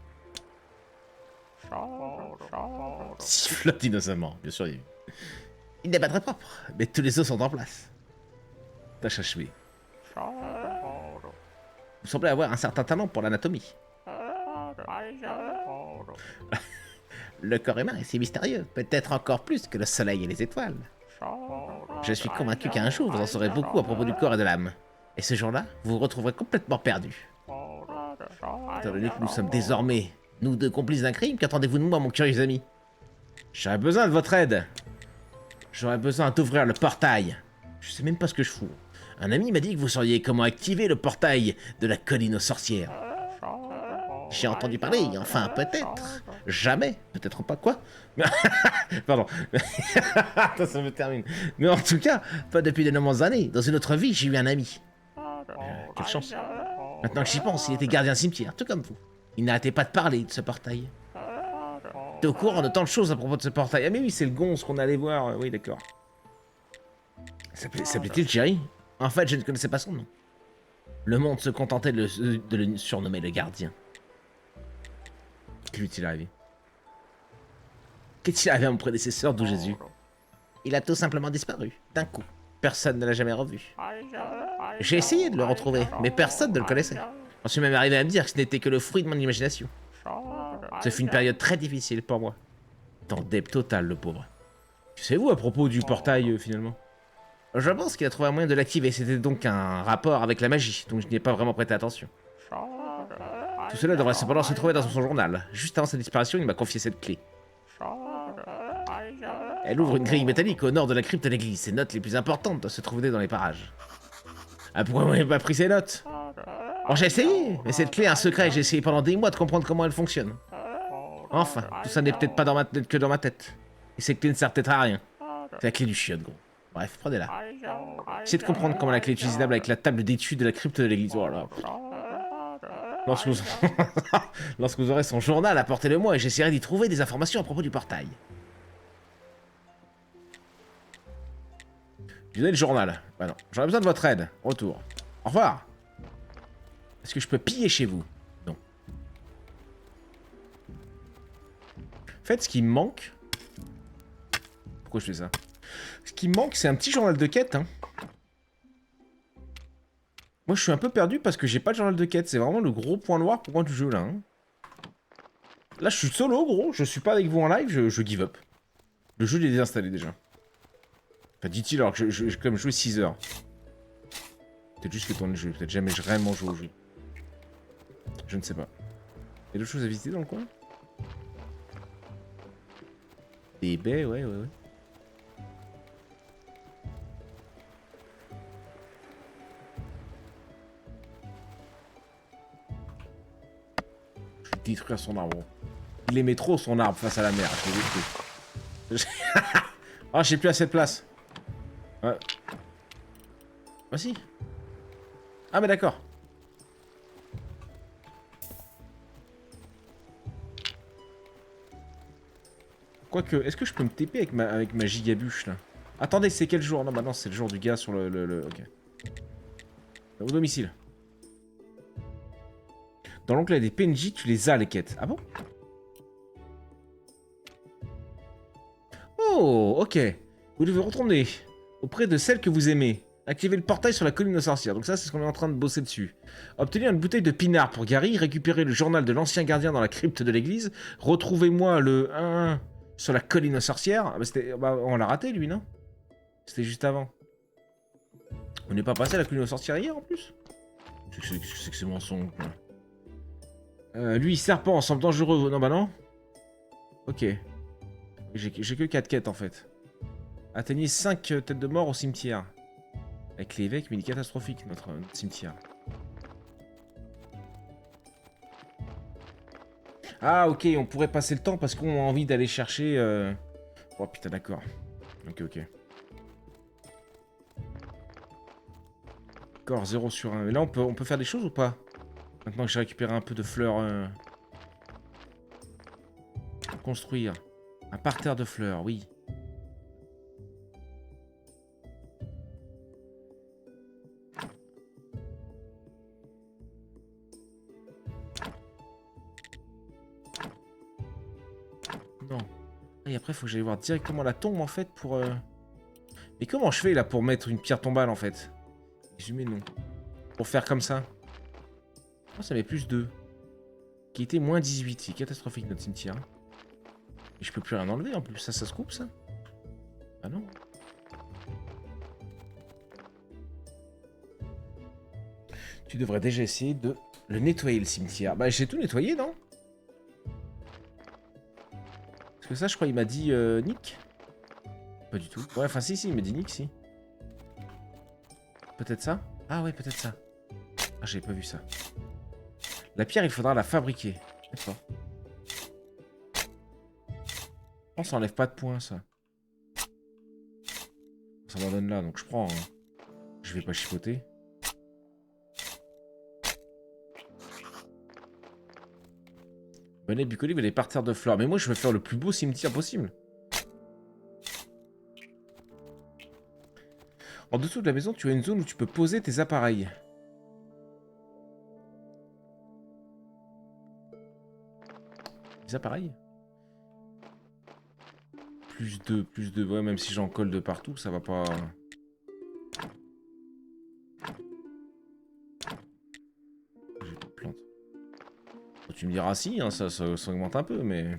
A: Sifflote innocemment, bien sûr. Il n'est pas très propre, mais tous les os sont en place. Tâche achevée. Vous semblez avoir un certain talent pour l'anatomie. Le corps humain est si mystérieux, peut-être encore plus que le soleil et les étoiles. Je suis convaincu qu'un jour vous en saurez beaucoup à propos du corps et de l'âme. Et ce jour-là, vous vous retrouverez complètement perdu. Étant donné que nous sommes désormais, nous deux complices d'un crime, qu'attendez-vous de moi, mon curieux ami? J'aurais besoin de votre aide. J'aurais besoin d'ouvrir le portail. Je sais même pas ce que je fous. Un ami m'a dit que vous sauriez comment activer le portail de la colline aux sorcières. J'ai entendu parler, enfin peut-être. Jamais, peut-être pas quoi. Pardon. Attends, ça me termine. Mais en tout cas, pas depuis de nombreuses années. Dans une autre vie, j'ai eu un ami. Quelle chance. Maintenant que j'y pense, il était gardien cimetière, tout comme vous. Il n'arrêtait pas de parler de ce portail. T'es au courant de tant de choses à propos de ce portail. Ah mais oui, c'est le gonze qu'on allait voir. Oui, d'accord. S'appelait-il Jerry? En fait, je ne connaissais pas son nom. Le monde se contentait de le surnommer le gardien. Qu'est-il arrivé? Qu'est-il arrivé à mon prédécesseur d'où Jésus? Il a tout simplement disparu, d'un coup. Personne ne l'a jamais revu. J'ai essayé de le retrouver, mais personne ne le connaissait. J'en suis même arrivé à me dire que ce n'était que le fruit de mon imagination. Ce fut une période très difficile pour moi. Dans dep total, le pauvre. Que savez-vous à propos du portail, finalement? Je pense qu'il a trouvé un moyen de l'activer. C'était donc un rapport avec la magie, donc je n'y ai pas vraiment prêté attention. Tout cela devrait cependant se trouver dans son journal. Juste avant sa disparition, il m'a confié cette clé. Elle ouvre une grille métallique au nord de la crypte de l'église. Ses notes les plus importantes doivent se trouver dans les parages. Ah, pourquoi vous n'avez pas pris ces notes? Bon, j'ai essayé, mais cette clé a un secret et j'ai essayé pendant des mois de comprendre comment elle fonctionne. Enfin, tout ça n'est peut-être pas dans ma tête que dans ma tête. Et cette clé ne sert peut-être à rien. C'est la clé du chiotte, gros. Bref, prenez-la. Essayez de comprendre comment la clé est utilisable avec la table d'études de la crypte de l'église. Voilà. Lorsque vous... Lorsque vous aurez son journal, apportez-le-moi et j'essaierai d'y trouver des informations à propos du portail. Je vous donne le journal. Bah non, j'aurais besoin de votre aide. Retour. Au revoir. Est-ce que je peux piller chez vous? Non. En fait, ce qui me manque... Pourquoi je fais ça? Ce qui me manque, c'est un petit journal de quête. Hein. Moi, je suis un peu perdu parce que j'ai pas de journal de quête. C'est vraiment le gros point noir pour moi du jeu, là. Hein. Là, je suis solo, gros. Je suis pas avec vous en live. Je give up. Le jeu, il est désinstallé, déjà. Enfin, dit-il alors que j'ai quand même joué 6 heures. Peut-être juste que ton jeu. Peut-être jamais vraiment joué au jeu. Je ne sais pas. Il y a d'autres choses à visiter dans le coin? Des baies, ouais. Je vais détruire son arbre. Il aimait trop son arbre face à la mer. Je l'ai détruit. Ah, j'ai plus assez de place. Ouais. Ah si. Ah mais d'accord. Quoique, est-ce que je peux me TP avec ma gigabuche là? Attendez, c'est quel jour? Non, bah non, c'est le jour du gars sur le... Ok. Au domicile. Dans l'onglet des PNJ, tu les as les quêtes. Ah bon? Oh, ok. Vous devez retourner auprès de celle que vous aimez. Activez le portail sur la colline aux sorcières. Donc ça, c'est ce qu'on est en train de bosser dessus. Obtenir une bouteille de pinard pour Gary. Récupérer le journal de l'ancien gardien dans la crypte de l'église. Retrouvez-moi le 1 sur la colline aux sorcières. Ah bah, on l'a raté, lui, non? C'était juste avant. On n'est pas passé à la colline aux sorcières hier, en plus? Qu'est-ce que c'est que ce mensonge? Lui, serpent, semble dangereux. Non, bah non. Ok. J'ai que 4 quêtes, en fait. Atteignez 5 têtes de mort au cimetière. Avec l'évêque, mais il est catastrophique, notre cimetière. Ah, ok, on pourrait passer le temps parce qu'on a envie d'aller chercher... Oh, putain, d'accord. Ok. D'accord, 0 sur 1. Mais là, on peut faire des choses ou pas? Maintenant que j'ai récupéré un peu de fleurs... Construire. Un parterre de fleurs, oui. Non. Et après, il faut que j'aille voir directement la tombe, en fait, pour... Mais comment je fais, là, pour mettre une pierre tombale, en fait? Je mets non. Pour faire comme ça. Oh, ça met plus 2. Qui était moins 18. C'est catastrophique, notre cimetière. Et je peux plus rien enlever, en plus. Ça se coupe, ça? Ah non. Tu devrais déjà essayer de le nettoyer, le cimetière. Bah, j'ai tout nettoyé, non? Parce que ça, je crois, il m'a dit Nick. Pas du tout. Ouais, enfin, si, il m'a dit Nick, si. Peut-être ça? Ah ouais, peut-être ça. Ah, j'avais pas vu ça. La pierre, il faudra la fabriquer. D'accord. Oh, ça enlève pas de points, ça. Ça m'en donne là, donc je prends. Hein. Je vais pas chipoter. Venez bucoler, mais les parterres de fleurs. Mais moi, je veux faire le plus beau cimetière possible. En dessous de la maison, tu as une zone où tu peux poser tes appareils. Les appareils? Plus 2. Ouais, même si j'en colle de partout, ça va pas... J'ai pas de plante. Tu me diras si, hein, ça augmente un peu, mais...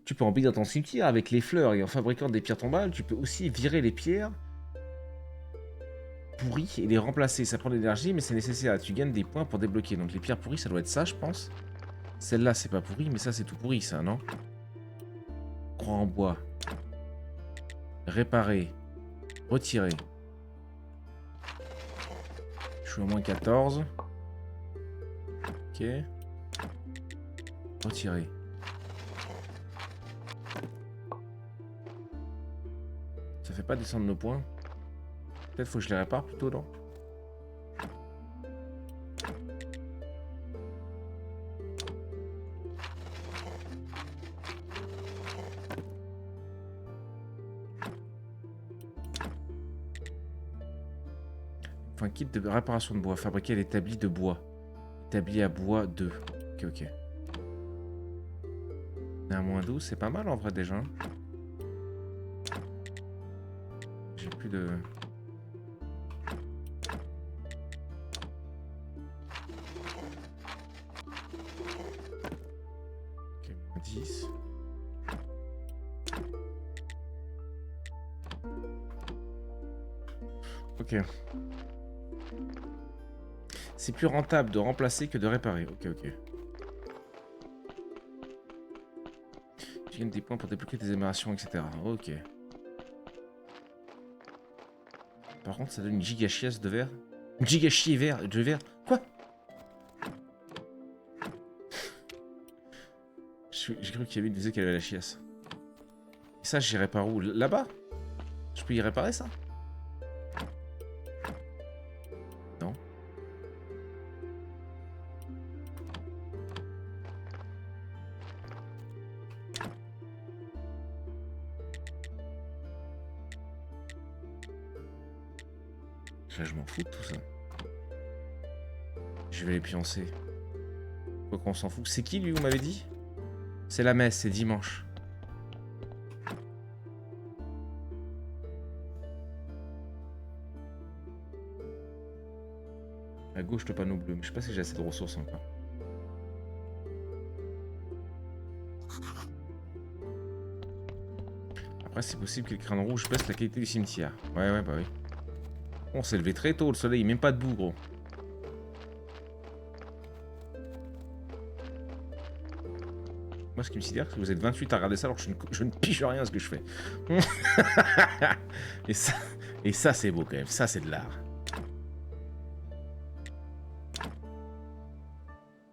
A: Tu peux embellir ton cimetière avec les fleurs et en fabriquant des pierres tombales, tu peux aussi virer les pierres pourries et les remplacer. Ça prend de l'énergie, mais c'est nécessaire. Tu gagnes des points pour débloquer. Donc les pierres pourries, ça doit être ça, je pense. Celle-là, c'est pas pourri, mais ça, c'est tout pourri, ça, non? Croix en bois. Réparer. Retirer. Je suis au moins 14. Ok. Retirer. Ça fait pas descendre nos points. Peut-être faut que je les répare plutôt, non? Enfin, kit de réparation de bois. Fabriquer l'établi de bois. Établi à bois 2. Ok, ok. On est à moins 12, c'est pas mal en vrai déjà. Hein. J'ai plus de... Ok, moins 10. Ok. C'est plus rentable de remplacer que de réparer. Ok, ok. Tu gagnes des points pour débloquer des améliorations, etc. Ok. Par contre, ça donne une giga chiasse de verre. Une giga chier vert, de verre. Quoi? J'ai cru qu'il y avait une disait qu'elle avait la chiasse. Et ça, j'irai par où? Là-bas? Je peux y réparer ça? Non. Je m'en fous de tout ça. Je vais les pioncer. Quoi qu'on s'en fout. C'est qui lui, vous m'avez dit? C'est la messe, c'est dimanche. À gauche, le panneau bleu. Mais je sais pas si j'ai assez de ressources encore. Après, c'est possible que le crâne rouge baisse la qualité du cimetière. Ouais, bah oui. On s'est levé très tôt, le soleil, même pas debout, gros. Moi, ce qui me sidère, c'est que vous êtes 28 à regarder ça alors que je ne pige rien à ce que je fais. et ça c'est beau quand même. Ça, c'est de l'art.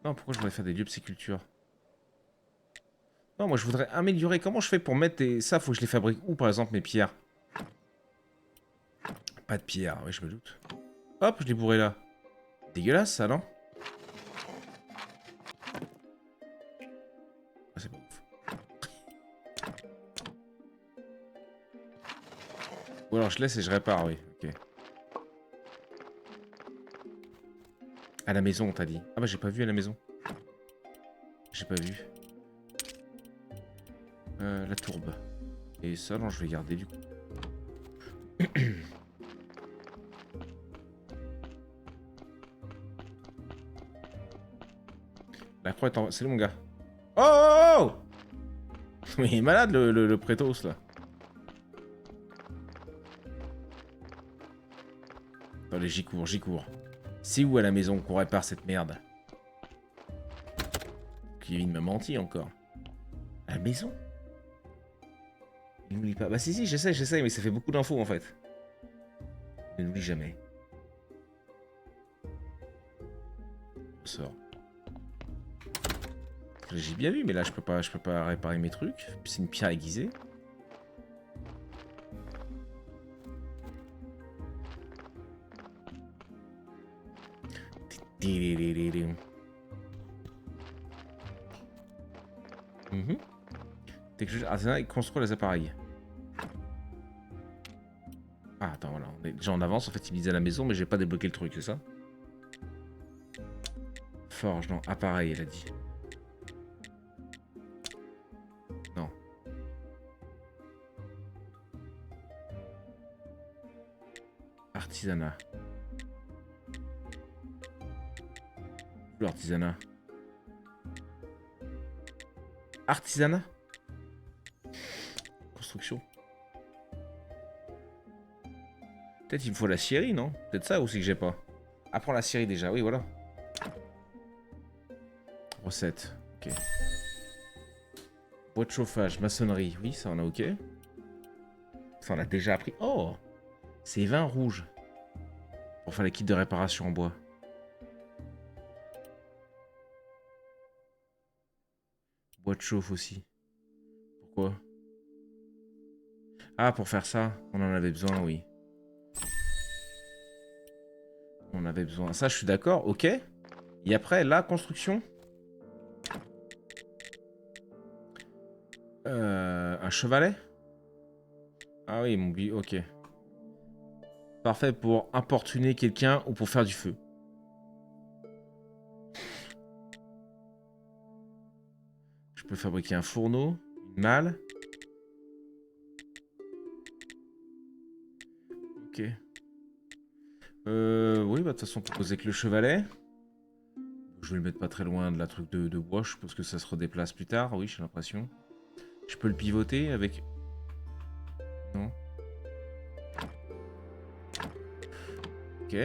A: Non, pourquoi je voudrais faire des lieux de psyculture? Non, moi, je voudrais améliorer. Comment je fais pour mettre des... Ça, faut que je les fabrique où, par exemple, mes pierres? Pas de pierre, oui, je me doute. Hop, je l'ai bourré là. Dégueulasse, ça, non? Ah, c'est pas ouf. Ou alors je laisse et je répare, oui. Ok. À la maison, on t'a dit. Ah bah j'ai pas vu à la maison. J'ai pas vu. La tourbe. Et ça, non, je vais garder du coup. La croix est en... C'est mon gars. Oh, oh, oh. Mais il est malade le prétos là. Attendez, j'y cours, j'y cours. C'est où à la maison qu'on répare cette merde? Kevin m'a menti encore. À la maison? Il n'oublie pas. Bah si, j'essaie, mais ça fait beaucoup d'infos en fait. Il n'oublie jamais. On sort. J'ai bien vu, mais là je peux pas réparer mes trucs. C'est une pierre aiguisée. Artisanat et construire les appareils. Ah, attends, voilà. On est déjà en avance. En fait, il disait à la maison, mais j'ai pas débloqué le truc, c'est ça? Forge, non. Appareil, elle a dit. Non. Artisanat. L'artisanat. Artisanat? Construction. Peut-être il me faut la scierie, non? Peut-être ça aussi que j'ai pas. Apprends la scierie déjà, oui, voilà. Recette, ok. Bois de chauffage, maçonnerie, oui, ça on a ok. Ça on a déjà appris. Oh! C'est 20 rouges. Pour faire les kits de réparation en bois. Bois de chauffe aussi. Pourquoi? Ah, pour faire ça, on en avait besoin, oui. On avait besoin. Ça, je suis d'accord, ok. Et après, la construction. Un chevalet? Ah oui, mon billet, ok. Parfait pour importuner quelqu'un ou pour faire du feu. Je peux fabriquer un fourneau, une malle. Ok. Oui, bah de toute façon, on peut poser que le chevalet. Je vais le mettre pas très loin de la truc de bois. Je pense que ça se redéplace plus tard. Oui, j'ai l'impression. Je peux le pivoter avec... Non. Ok.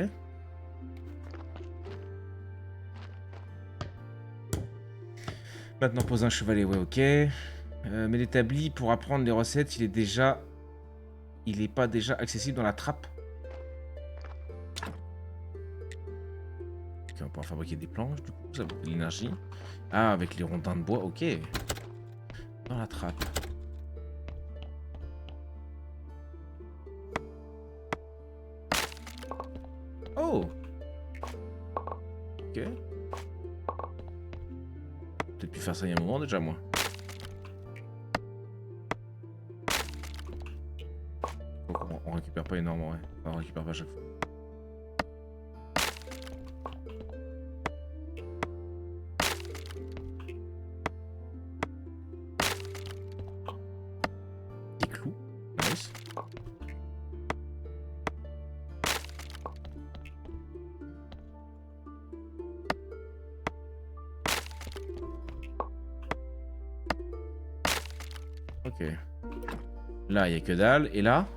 A: Maintenant, pose un chevalet. Ouais, ok. Mais l'établi, pour apprendre les recettes, il est déjà... Il est pas déjà accessible dans la trappe? Ok, on peut en fabriquer des planches, du coup. Ça vaut de l'énergie. Ah, avec les rondins de bois. Ok. Dans la trappe. Oh! Ok. Peut-être pu faire ça il y a un moment déjà, moi. Donc, on récupère pas énormément, ouais. Enfin, on récupère pas à chaque fois. Des clous. Nice. Ok. Là, il n'y a que dalle. Et là,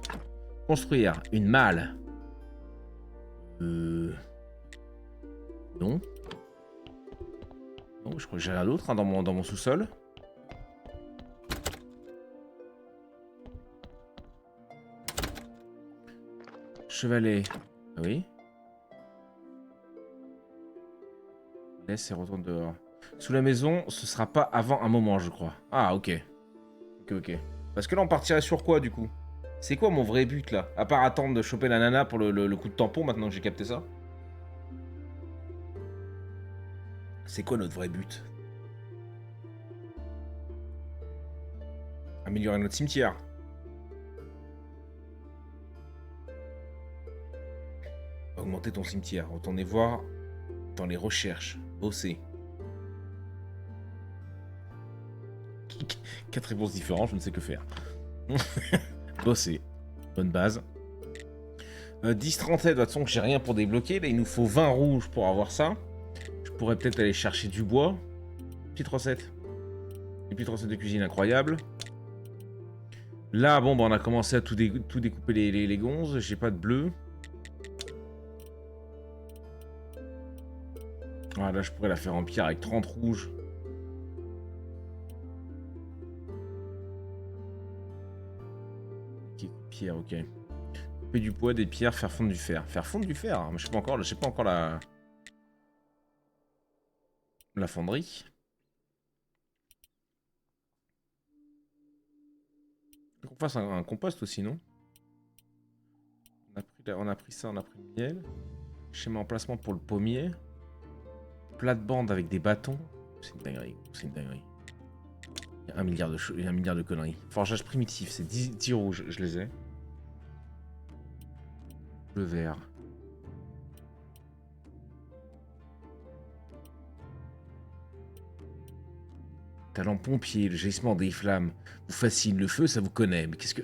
A: construire une malle. Non. Non, je crois que j'ai rien d'autre hein, dans mon sous-sol. Chevalet. Oui. Laisse et retourne dehors. Sous la maison, ce sera pas avant un moment, je crois. Ah, ok. Ok, ok. Parce que là, on partirait sur quoi, du coup? C'est quoi mon vrai but, là? À part attendre de choper la nana pour le coup de tampon, maintenant que j'ai capté ça. C'est quoi notre vrai but? Améliorer notre cimetière. Augmenter ton cimetière. Retourner voir dans les recherches. Bosser. 4 réponses différentes, je ne sais que faire. Bosser. Bonne base. 10-30 de toute façon, j'ai rien pour débloquer. Là, il nous faut 20 rouges pour avoir ça. Je pourrais peut-être aller chercher du bois. Petite recette. Une petite recette de cuisine incroyable. Là, bon, bah, on a commencé à tout découper les gonzes. J'ai pas de bleu. Ah, là, je pourrais la faire en pierre avec 30 rouges. Ok, pierre, ok. Couper du bois, des pierres, faire fondre du fer. Faire fondre du fer, hein. Je sais pas encore la fonderie. Faut qu'on fasse un compost aussi, non? On a pris ça, on a pris le miel. Schéma emplacement pour le pommier. Plate-bande avec des bâtons. C'est une dinguerie, c'est une dinguerie. Il y a un milliard de conneries. Forgeage primitif, c'est 10 rouges, je les ai. Le vert. Talent pompier, le jaillissement des flammes vous fascine, le feu ça vous connaît, mais qu'est-ce que...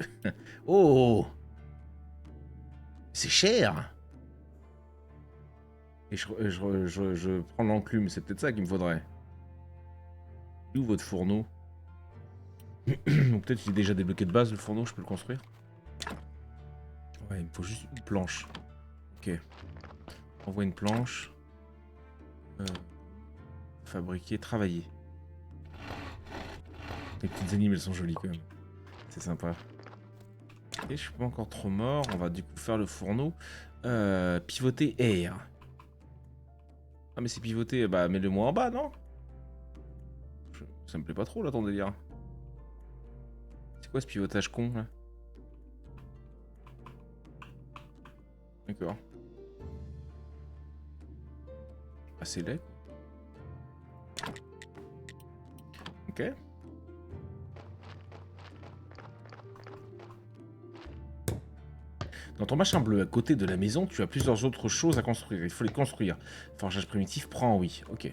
A: Oh! C'est cher! Et je prends l'enclume, c'est peut-être ça qu'il me faudrait. Où votre fourneau? Donc peut-être qu'il est déjà débloqué de base le fourneau, je peux le construire. Ouais, il me faut juste une planche. Ok. Envoie une planche. Fabriquer, travailler. Les petites animes, elles sont jolies quand même. C'est sympa. Ok, je suis pas encore trop mort. On va du coup faire le fourneau. Pivoter air. Ah mais c'est pivoter, bah mets-le-moi en bas, non? Ça me plaît pas trop là ton délire. C'est quoi ce pivotage con là? D'accord. Ah c'est laid. Ok. Dans ton machin bleu, à côté de la maison, tu as plusieurs autres choses à construire. Il faut les construire. Forgeage primitif, prends oui. Ok.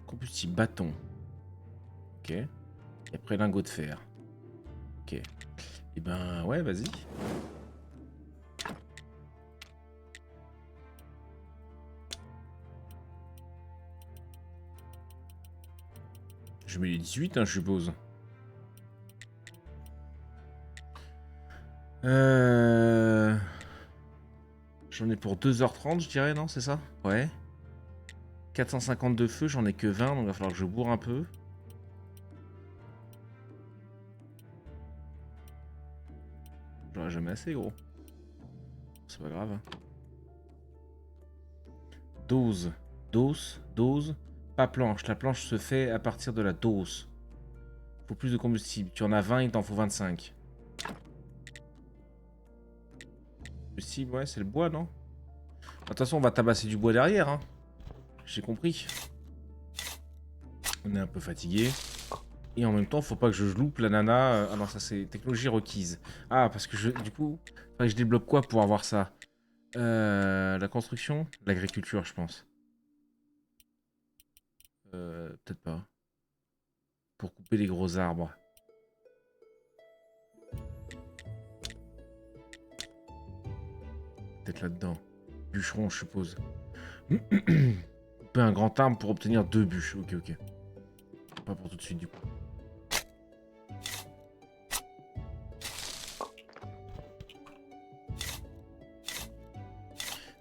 A: Combustible, bâton. Ok. Et après, lingot de fer. Ok. Et ben, ouais, vas-y. Je mets les 18, hein, je suppose. J'en ai pour 2h30, je dirais, non? C'est ça? Ouais. 450 de feu, j'en ai que 20, donc il va falloir que je bourre un peu. J'aurai jamais assez, gros. C'est pas grave. Dose. Dose. Dose. Pas planche. La planche se fait à partir de la dose. Faut plus de combustible. Tu en as 20, il t'en faut 25. Combustible, ouais, c'est le bois, non? De toute façon, on va tabasser du bois derrière, hein. J'ai compris. On est un peu fatigué. Et en même temps, faut pas que je loupe la nana. Ah non, ça c'est technologie requise. Ah, parce que du coup, faudrait que je débloque quoi pour avoir ça? La construction? L'agriculture, je pense. Peut-être pas. Pour couper les gros arbres. Peut-être là-dedans. Bûcheron, je suppose. Couper un grand arbre pour obtenir 2 bûches. Ok, ok. Pas pour tout de suite, du coup.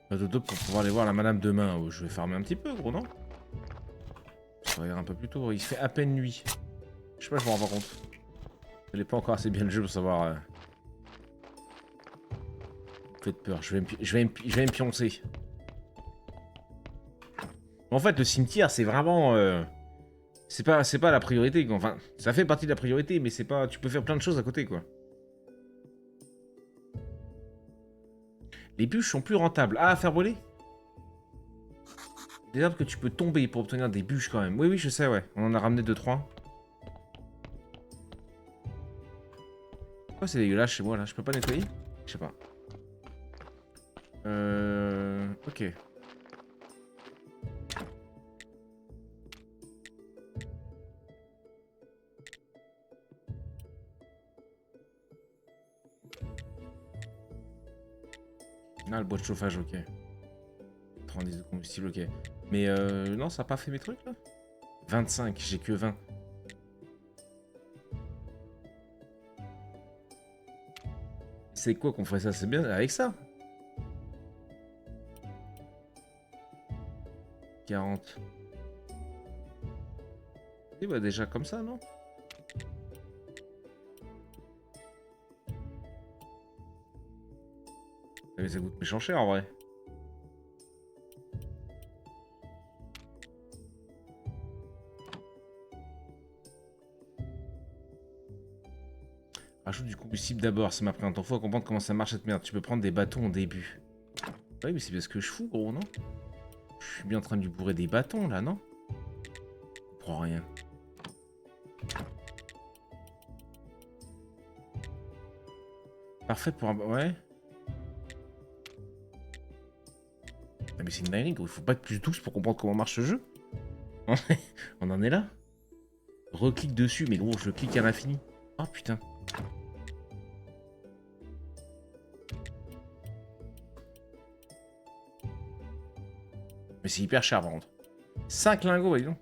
A: Pas de dope pour pouvoir aller voir la madame demain. Oh, je vais farmer un petit peu, gros, non? Ça va aller un peu plus tôt. Il fait à peine nuit. Je sais pas, je me rends pas compte. Je n'ai pas encore assez bien le jeu pour savoir. Vous faites peur. Je vais me pioncer. En fait, le cimetière, c'est vraiment. C'est pas la priorité, quoi. Enfin, ça fait partie de la priorité, mais c'est pas. Tu peux faire plein de choses à côté, quoi. Les bûches sont plus rentables. Ah, à faire voler? Des arbres que tu peux tomber pour obtenir des bûches quand même. Oui, oui, je sais, ouais. On en a ramené 2-3. Pourquoi c'est dégueulasse chez moi là? Je peux pas nettoyer? Je sais pas. Ok. Ah, le bois de chauffage, ok. 30 de combustible, ok. Mais non, ça a pas fait mes trucs là? 25, j'ai que 20. C'est quoi qu'on ferait ça? C'est bien avec ça? 40. Et bah déjà comme ça, non? Mais ça coûte méchant cher en vrai. Rajoute du combustible d'abord, ça m'a pris un temps fou à comprendre comment ça marche cette merde. Tu peux prendre des bâtons au début. Oui, mais c'est bien ce que je fous, gros, non? Je suis bien en train de lui bourrer des bâtons là, non? Je comprends rien. Parfait pour un. Ouais. Ah, mais c'est une dinguerie, gros. Il faut pas être plus douce pour comprendre comment marche ce jeu. On en est là. Reclique dessus, mais gros, je clique à l'infini. Oh putain. Mais c'est hyper cher par contre. 5 lingots, voyons.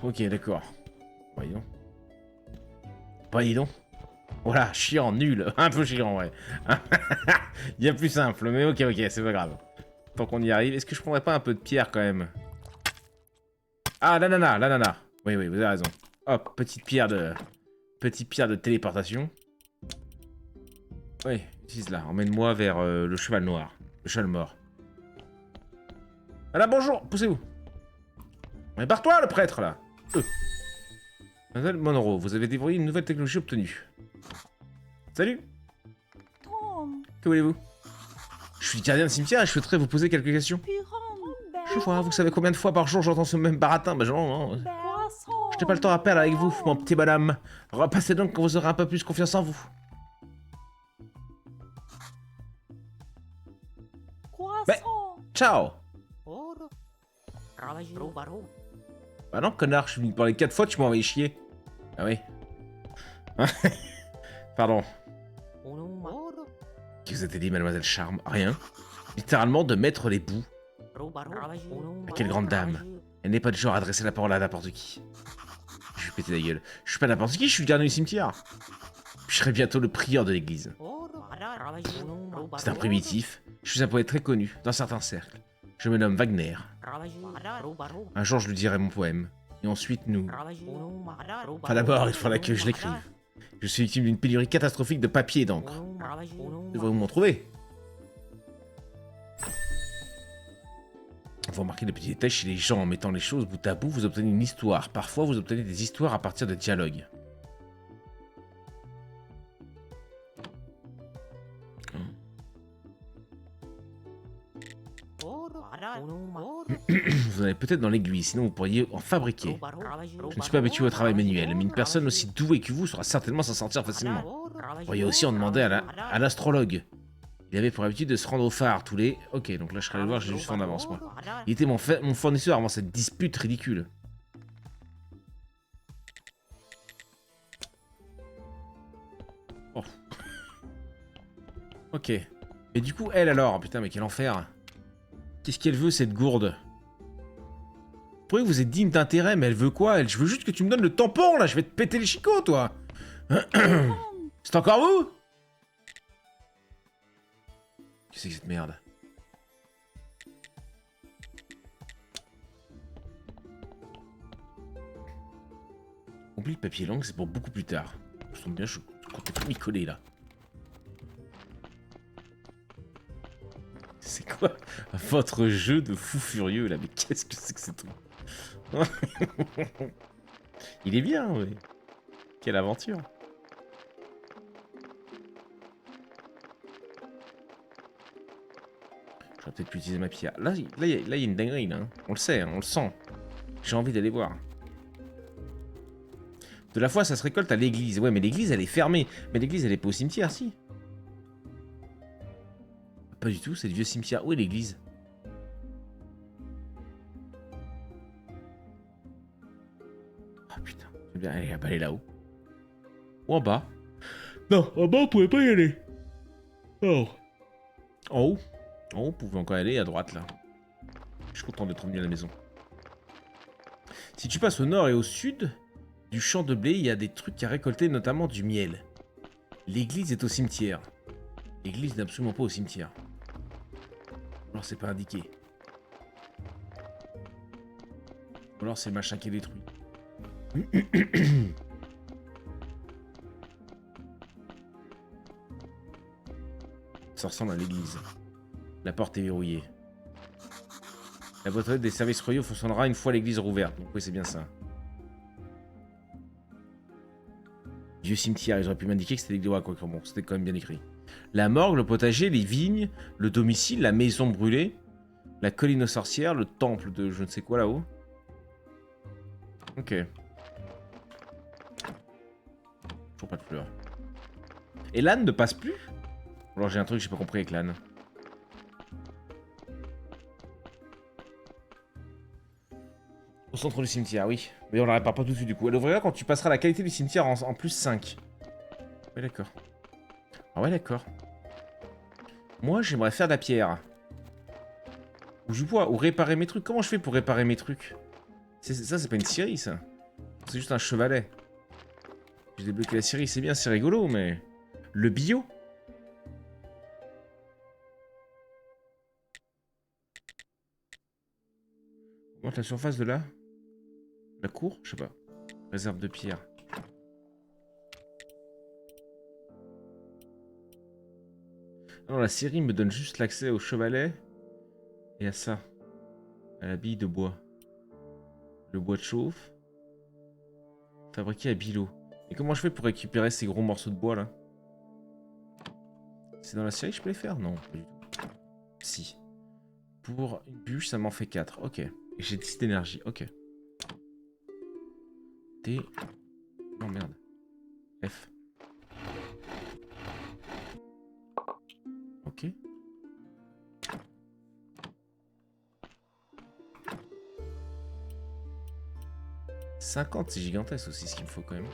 A: Ok, d'accord. Voyons. pas, dis donc. Voilà, chiant, nul. Un peu chiant, ouais. Il y a plus simple, mais ok, c'est pas grave. Tant qu'on y arrive, est-ce que je prendrais pas un peu de pierre quand même? Ah, l'ananas. Oui, vous avez raison. Hop, petite pierre de téléportation. Oui, utilise-la. Emmène-moi vers le cheval noir. Le cheval mort. Ah là, bonjour, poussez-vous. Mais barre-toi, le prêtre, là. Mademoiselle Monroe, vous avez débrouillé une nouvelle technologie obtenue. Salut. Que voulez-vous? Je suis gardien de cimetière et je souhaiterais vous poser quelques questions. Je vois, vous savez combien de fois par jour j'entends ce même baratin? Bah non. Je n'ai pas le temps à perdre avec vous, mon petit bonhomme. Repassez donc quand vous aurez un peu plus confiance en vous. Mais, ciao. Bah non, connard, je suis venu te parler 4 fois, tu m'as envoyé chier. Ah oui. Pardon. Qu'est-ce que vous avez dit, mademoiselle Charme? Rien. Littéralement de mettre les bouts. Ah, quelle grande dame. Elle n'est pas du genre à adresser la parole à n'importe qui. Je vais péter la gueule. Je suis pas n'importe qui, je suis le gardien du cimetière. Je serai bientôt le prieur de l'église. C'est un primitif. Je suis un poète très connu dans certains cercles. Je me nomme Wagner. Un jour, je lui dirai mon poème. Et ensuite, nous... Enfin, d'abord, il faudra que je l'écrive. Je suis victime d'une pénurie catastrophique de papier et d'encre. Devrez-vous m'en trouver? Vous remarquez les petits détails chez les gens en mettant les choses bout à bout, vous obtenez une histoire. Parfois, vous obtenez des histoires à partir de dialogues. Vous en avez peut-être dans l'aiguille, sinon vous pourriez en fabriquer. Je ne suis pas habitué au travail manuel, mais une personne aussi douée que vous saura certainement s'en sortir facilement. Vous pourriez aussi en demander à l'astrologue. Il avait pour habitude de se rendre au phare tous les... Ok, donc là je serais allé le voir, j'ai juste fait en avance moi. Il était mon fournisseur avant cette dispute ridicule. Oh. Ok. Et du coup, elle alors, putain mais quel enfer. Qu'est-ce qu'elle veut cette gourde? Pourquoi vous êtes digne d'intérêt, mais elle veut quoi? Elle, je veux juste que tu me donnes le tampon là, je vais te péter les chicots toi. C'est encore vous? Qu'est-ce que c'est que cette merde? Oublie le papier langue, c'est pour beaucoup plus tard. Je sens bien, je comptais pas m'y coller là. C'est quoi votre jeu de fou furieux là? Mais qu'est-ce que c'est que ce truc? Il est bien, oui. Quelle aventure. J'aurais peut-être pu utiliser ma pierre. Là, il y a une dinguerie, là. On le sait, hein, on le sent. J'ai envie d'aller voir. De la foi, ça se récolte à l'église. Ouais, mais l'église, elle est fermée. Mais l'église, elle est pas au cimetière, si. Pas du tout, c'est le vieux cimetière. Où est l'église? Oh putain, c'est bien, elle est là-haut. Ou en bas? Non, en bas, on pouvait pas y aller. Oh. En haut? En haut, on pouvait encore y aller, à droite, là. Je suis content d'être revenu à la maison. Si tu passes au nord et au sud du champ de blé, il y a des trucs à récolter, notamment du miel. L'église est au cimetière. L'église n'est absolument pas au cimetière. Alors c'est pas indiqué. Ou alors c'est le machin qui est détruit. Ça ressemble à l'église. La porte est verrouillée. La boîte aux lettres des services royaux fonctionnera une fois l'église rouverte. Donc oui, c'est bien ça. Vieux cimetière, ils auraient pu m'indiquer que c'était l'église. Ouais, quoi que bon, c'était quand même bien écrit. La morgue, le potager, les vignes, le domicile, la maison brûlée, la colline aux sorcières, le temple de je ne sais quoi là-haut. Ok. Toujours pas de fleurs. Et l'âne ne passe plus? Alors j'ai un truc que j'ai pas compris avec l'âne. Au centre du cimetière, oui. Mais on la répare pas tout de suite du coup. Elle ouvrira quand tu passeras la qualité du cimetière en plus 5. Ouais, d'accord. Ah ouais, d'accord. Moi, j'aimerais faire de la pierre. Ou du bois, ou réparer mes trucs. Comment je fais pour réparer mes trucs? Ça, c'est pas une scierie, ça. C'est juste un chevalet. J'ai débloqué la série, c'est bien, c'est rigolo, mais... Le bio? Augmente la surface de la cour? Je sais pas. Réserve de pierre. Non, la série me donne juste l'accès au chevalet et à ça. À la bille de bois. Le bois de chauffe. Fabriqué à Bilo. Et comment je fais pour récupérer ces gros morceaux de bois là? C'est dans la série que je peux les faire? Non, pas du tout. Si. Pour une bûche, ça m'en fait 4. Ok. Et j'ai 10 d'énergie. Ok. T. Non, merde. F. Ok. « 50, c'est gigantesque aussi ce qu'il me faut quand même.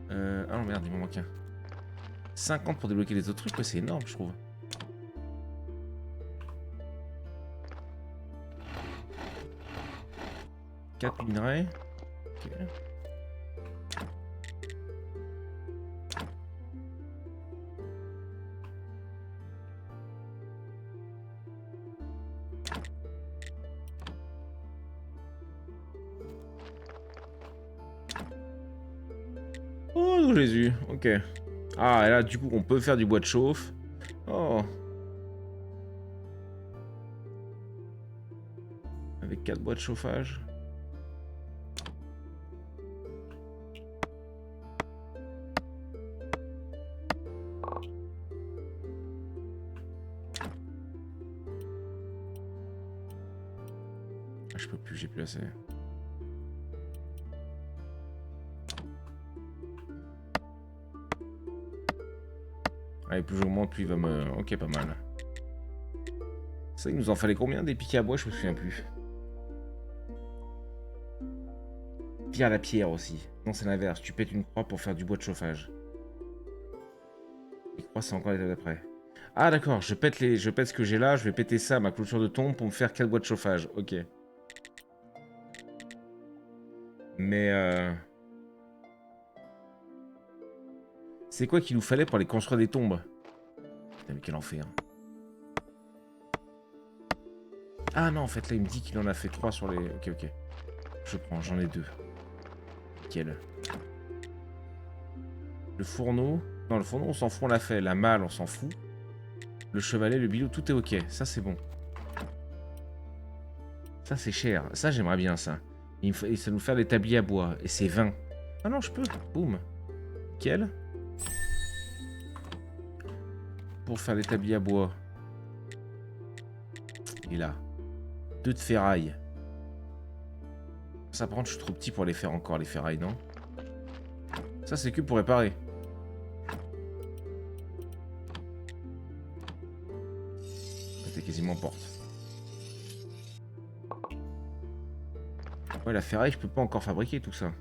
A: Ah non, merde, il m'en manque un. 50 pour débloquer les autres trucs, ouais, c'est énorme, je trouve. Quatre minerais. Ok. Oh, Jésus, ok. Ah, et là, du coup, on peut faire du bois de chauffe. Oh. Avec 4 bois de chauffage. Ah, je peux plus, j'ai plus assez. Allez, plus j'augmente, plus il va me... Ok, pas mal. Ça, il nous en fallait combien des piquets à bois? Je me souviens plus. Pierre à la pierre aussi. Non, c'est l'inverse. Tu pètes une croix pour faire du bois de chauffage. Les croix, c'est encore l'étape d'après. Ah, d'accord. Je pète ce que j'ai là. Je vais péter ça à ma clôture de tombe pour me faire 4 bois de chauffage. Ok. Mais c'est quoi qu'il nous fallait pour aller construire des tombes? Putain, mais quel enfer. Ah non, en fait, là, il me dit qu'il en a fait 3 sur les... Ok, ok. Je prends, j'en ai 2. Nickel. Le fourneau... Non, le fourneau, on s'en fout, on l'a fait. La malle, on s'en fout. Le chevalet, le bilou, tout est ok. Ça, c'est bon. Ça, c'est cher. Ça, j'aimerais bien, ça. Et ça nous fait des tabliers à bois. Et c'est 20. Ah non, je peux. Boum. Nickel. Pour faire des tabliers à bois. Et là. 2 de ferraille. Ça, par contre, je suis trop petit pour les faire encore, les ferrailles, non? Ça, c'est que pour réparer. T'es quasiment porte. Ouais, la ferraille, je peux pas encore fabriquer tout ça.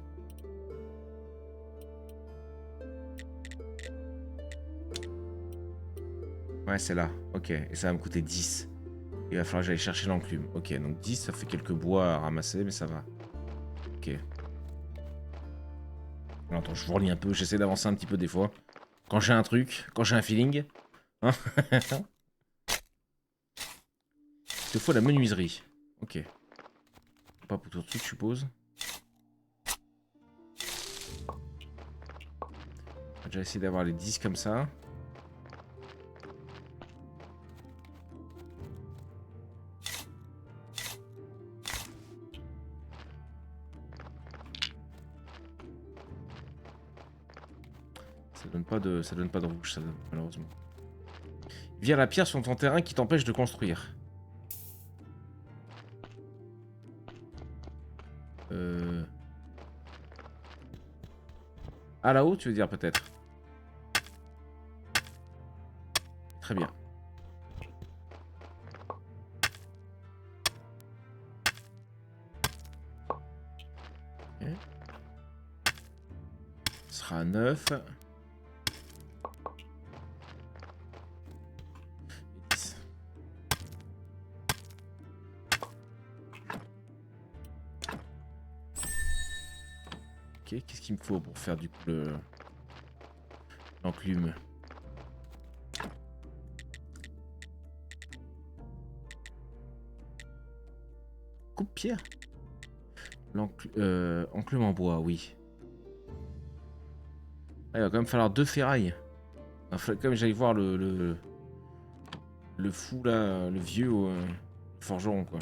A: Ouais, c'est là. Ok. Et ça va me coûter 10. Il va falloir que j'aille chercher l'enclume. Ok, donc 10, ça fait quelques bois à ramasser, mais ça va. Ok. Alors, attends, je vous relis un peu. J'essaie d'avancer un petit peu des fois. Quand j'ai un truc, quand j'ai un feeling. Hein. Il te faut la menuiserie. Ok. Pas pour tout de suite, je suppose. On va déjà essayer d'avoir les 10 comme ça. Ça donne pas de rouge, ça donne, malheureusement. Vire la pierre sur ton terrain qui t'empêche de construire. Ah, là-haut, tu veux dire, peut-être. Très bien. Okay. Ce sera 9. qu'il me faut pour faire du coup l'enclume. Coupe-pierre. Enclume en bois, oui. Ah, il va quand même falloir 2 ferrailles. Il faut quand même que j'aille voir le fou là, le vieux forgeron quoi.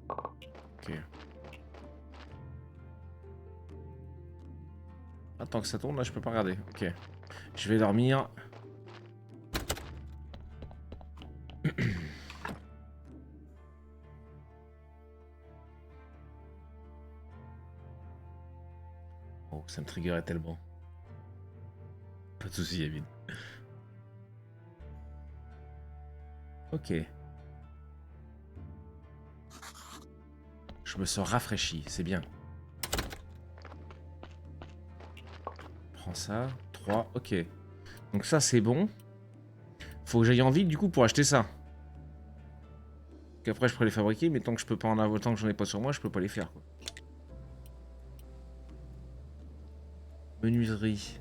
A: Ok. Attends que ça tourne là, je peux pas regarder. Ok. Je vais dormir. Oh, ça me triggerait tellement. Pas de soucis, Yavin. Ok. Je me sens rafraîchi, c'est bien. Prends ça. 3, ok. Donc ça, c'est bon. Faut que j'aille en ville, du coup, pour acheter ça. Qu'après, je pourrais les fabriquer, mais tant que je peux pas en avoir, tant que j'en ai pas sur moi, je peux pas les faire, quoi. Menuiserie.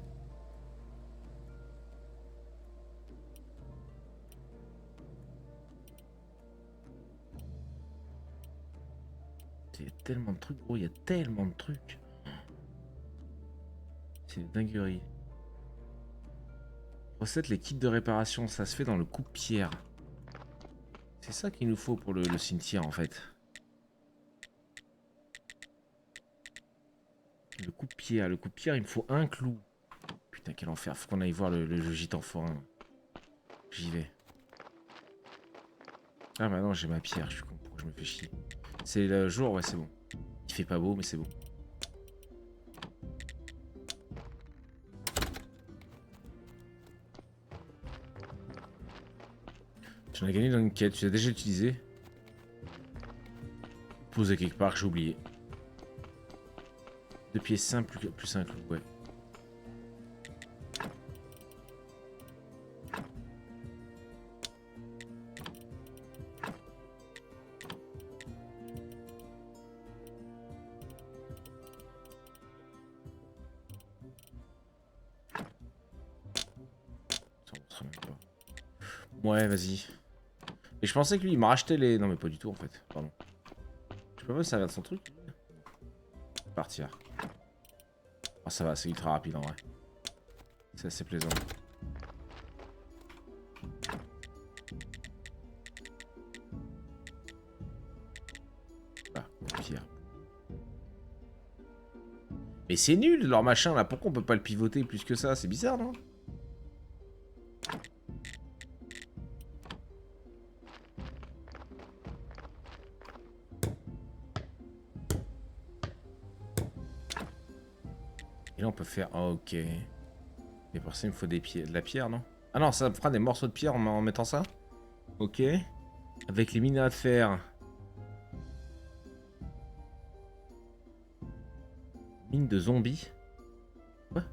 A: Il y a tellement de trucs, gros, il y a tellement de trucs. C'est une dinguerie. Recette, les kits de réparation, ça se fait dans le coupe-pierre. C'est ça qu'il nous faut pour le cimetière, en fait. Le coupe-pierre, il me faut un clou. Putain, quel enfer, faut qu'on aille voir le gitan forain. J'y vais. Ah bah non, j'ai ma pierre, je suis con, pourquoi je me fais chier. C'est le jour, ouais, c'est bon. Il fait pas beau, mais c'est bon. J'en ai gagné dans une quête, tu l'as déjà utilisé. Posé quelque part, j'ai oublié. 2 pièces simples plus un clou, ouais. Ouais, vas-y. Et je pensais que lui, il m'a racheté les... Non, mais pas du tout, en fait. Pardon. Je peux pas me servir de son truc. Partir. Oh, ça va, c'est ultra rapide, en vrai. C'est assez plaisant. Ah, pire. Mais c'est nul, leur machin, là. Pourquoi on peut pas le pivoter plus que ça? C'est bizarre, non? Et là, on peut faire... Oh, ok. Et pour ça, il me faut de la pierre, non? Ah non, ça me fera des morceaux de pierre en mettant ça? Ok. Avec les minerais de fer. Mine de zombies. Quoi?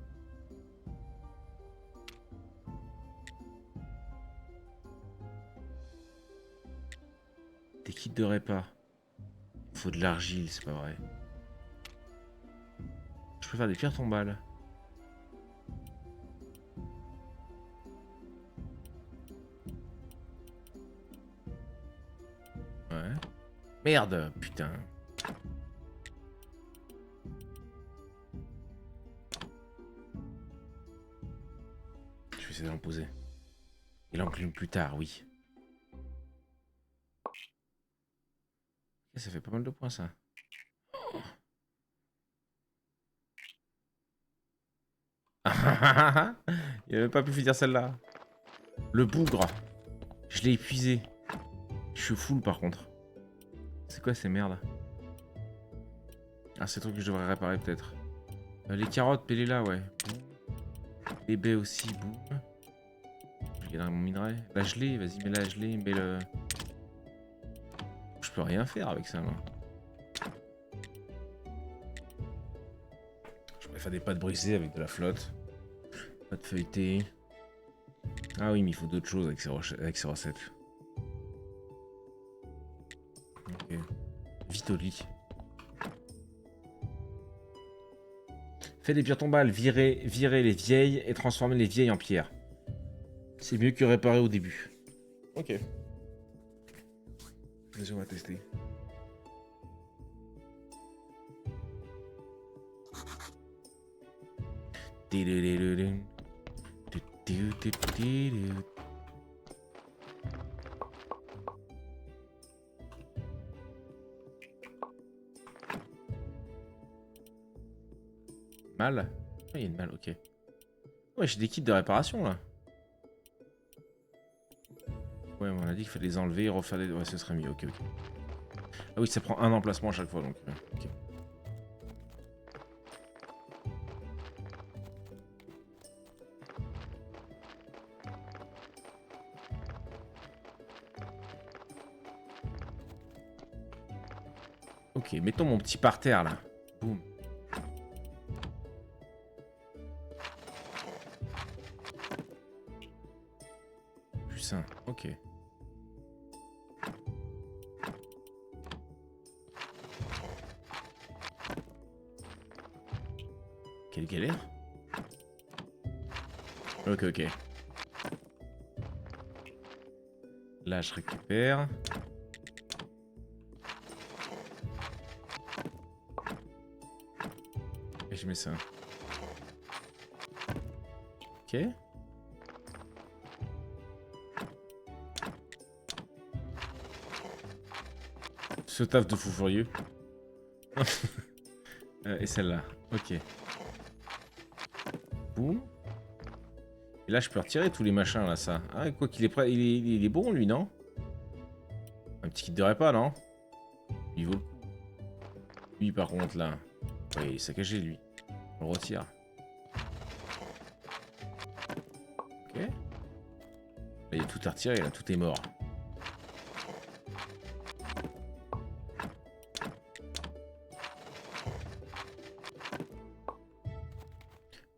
A: Des kits de répa. Il faut de l'argile, c'est pas vrai. Je peux faire des pierres tombales. Ouais. Merde, putain. Je vais essayer d'en poser. Et l'enclume plus tard, oui. Et ça fait pas mal de points, ça. Il avait pas pu finir celle-là. Le bougre. Je l'ai épuisé. Je suis full, par contre. C'est quoi ces merdes? Ah, c'est le truc que je devrais réparer, peut-être. Les carottes, mets-les là, ouais. Les baies aussi, boum. Je garde mon minerai. La gelée, vas-y, mets la gelée, mets le... Je peux rien faire avec ça, moi. Je pourrais faire des pâtes brisées avec de la flotte. Pâtes feuilletées. Ah oui, mais il faut d'autres choses avec ces recettes. Ok. Vite au lit. Fais des pierres tombales, virer les vieilles et transformer les vieilles en pierre. C'est mieux que réparer au début. Ok. Vas-y, on va tester. Mal. Ah, il y a une malle, ok. Ouais, j'ai des kits de réparation là. Ouais, on a dit qu'il fallait les enlever, refaire des... Ouais, ce serait mieux, ok, ok. Ah oui, ça prend un emplacement à chaque fois, donc... ok. Ok, mettons mon petit par terre, là. Boum. Putain, ok. Quelle galère. Ok, ok. Là, je récupère. Et je mets ça. Ok. Ce taf de fou furieux. Et celle-là. Ok. Boum. Et là, je peux retirer tous les machins, là, ça. Ah, quoi qu'il est prêt. Il est bon, lui, non? Un petit kit de repas, non? Il vaut le coup. Lui, par contre, là. Ouais, il est saccagé, lui. On le retire. Ok. Là, il y a tout à retirer, là. Tout est mort.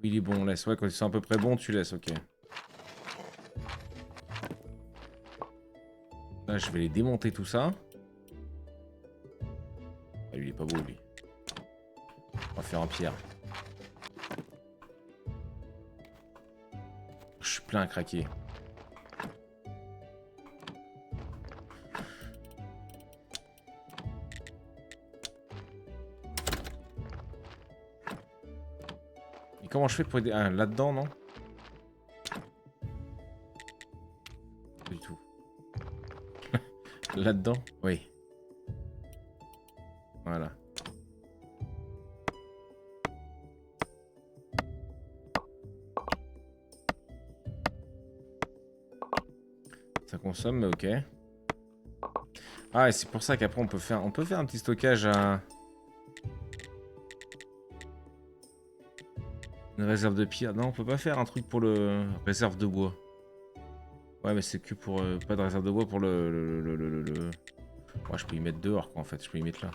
A: Oui, il est bon, on laisse. Ouais, quand ils sont à peu près bons, tu laisses, ok. Là, je vais les démonter, tout ça. Ah, lui, il est pas beau, lui. On va faire en pierre. Je suis plein à craquer. Et comment je fais pour aider... Ah, là-dedans, non? Pas du tout. Là-dedans? Oui. Voilà. Ça consomme, mais ok. Ah, et c'est pour ça qu'après on peut faire un petit stockage à... Une réserve de pierre. Non, on peut pas faire un truc pour le... Réserve de bois. Ouais, mais c'est que pour... pas de réserve de bois pour le... Ouais, je peux y mettre dehors, quoi, en fait. Je peux y mettre là.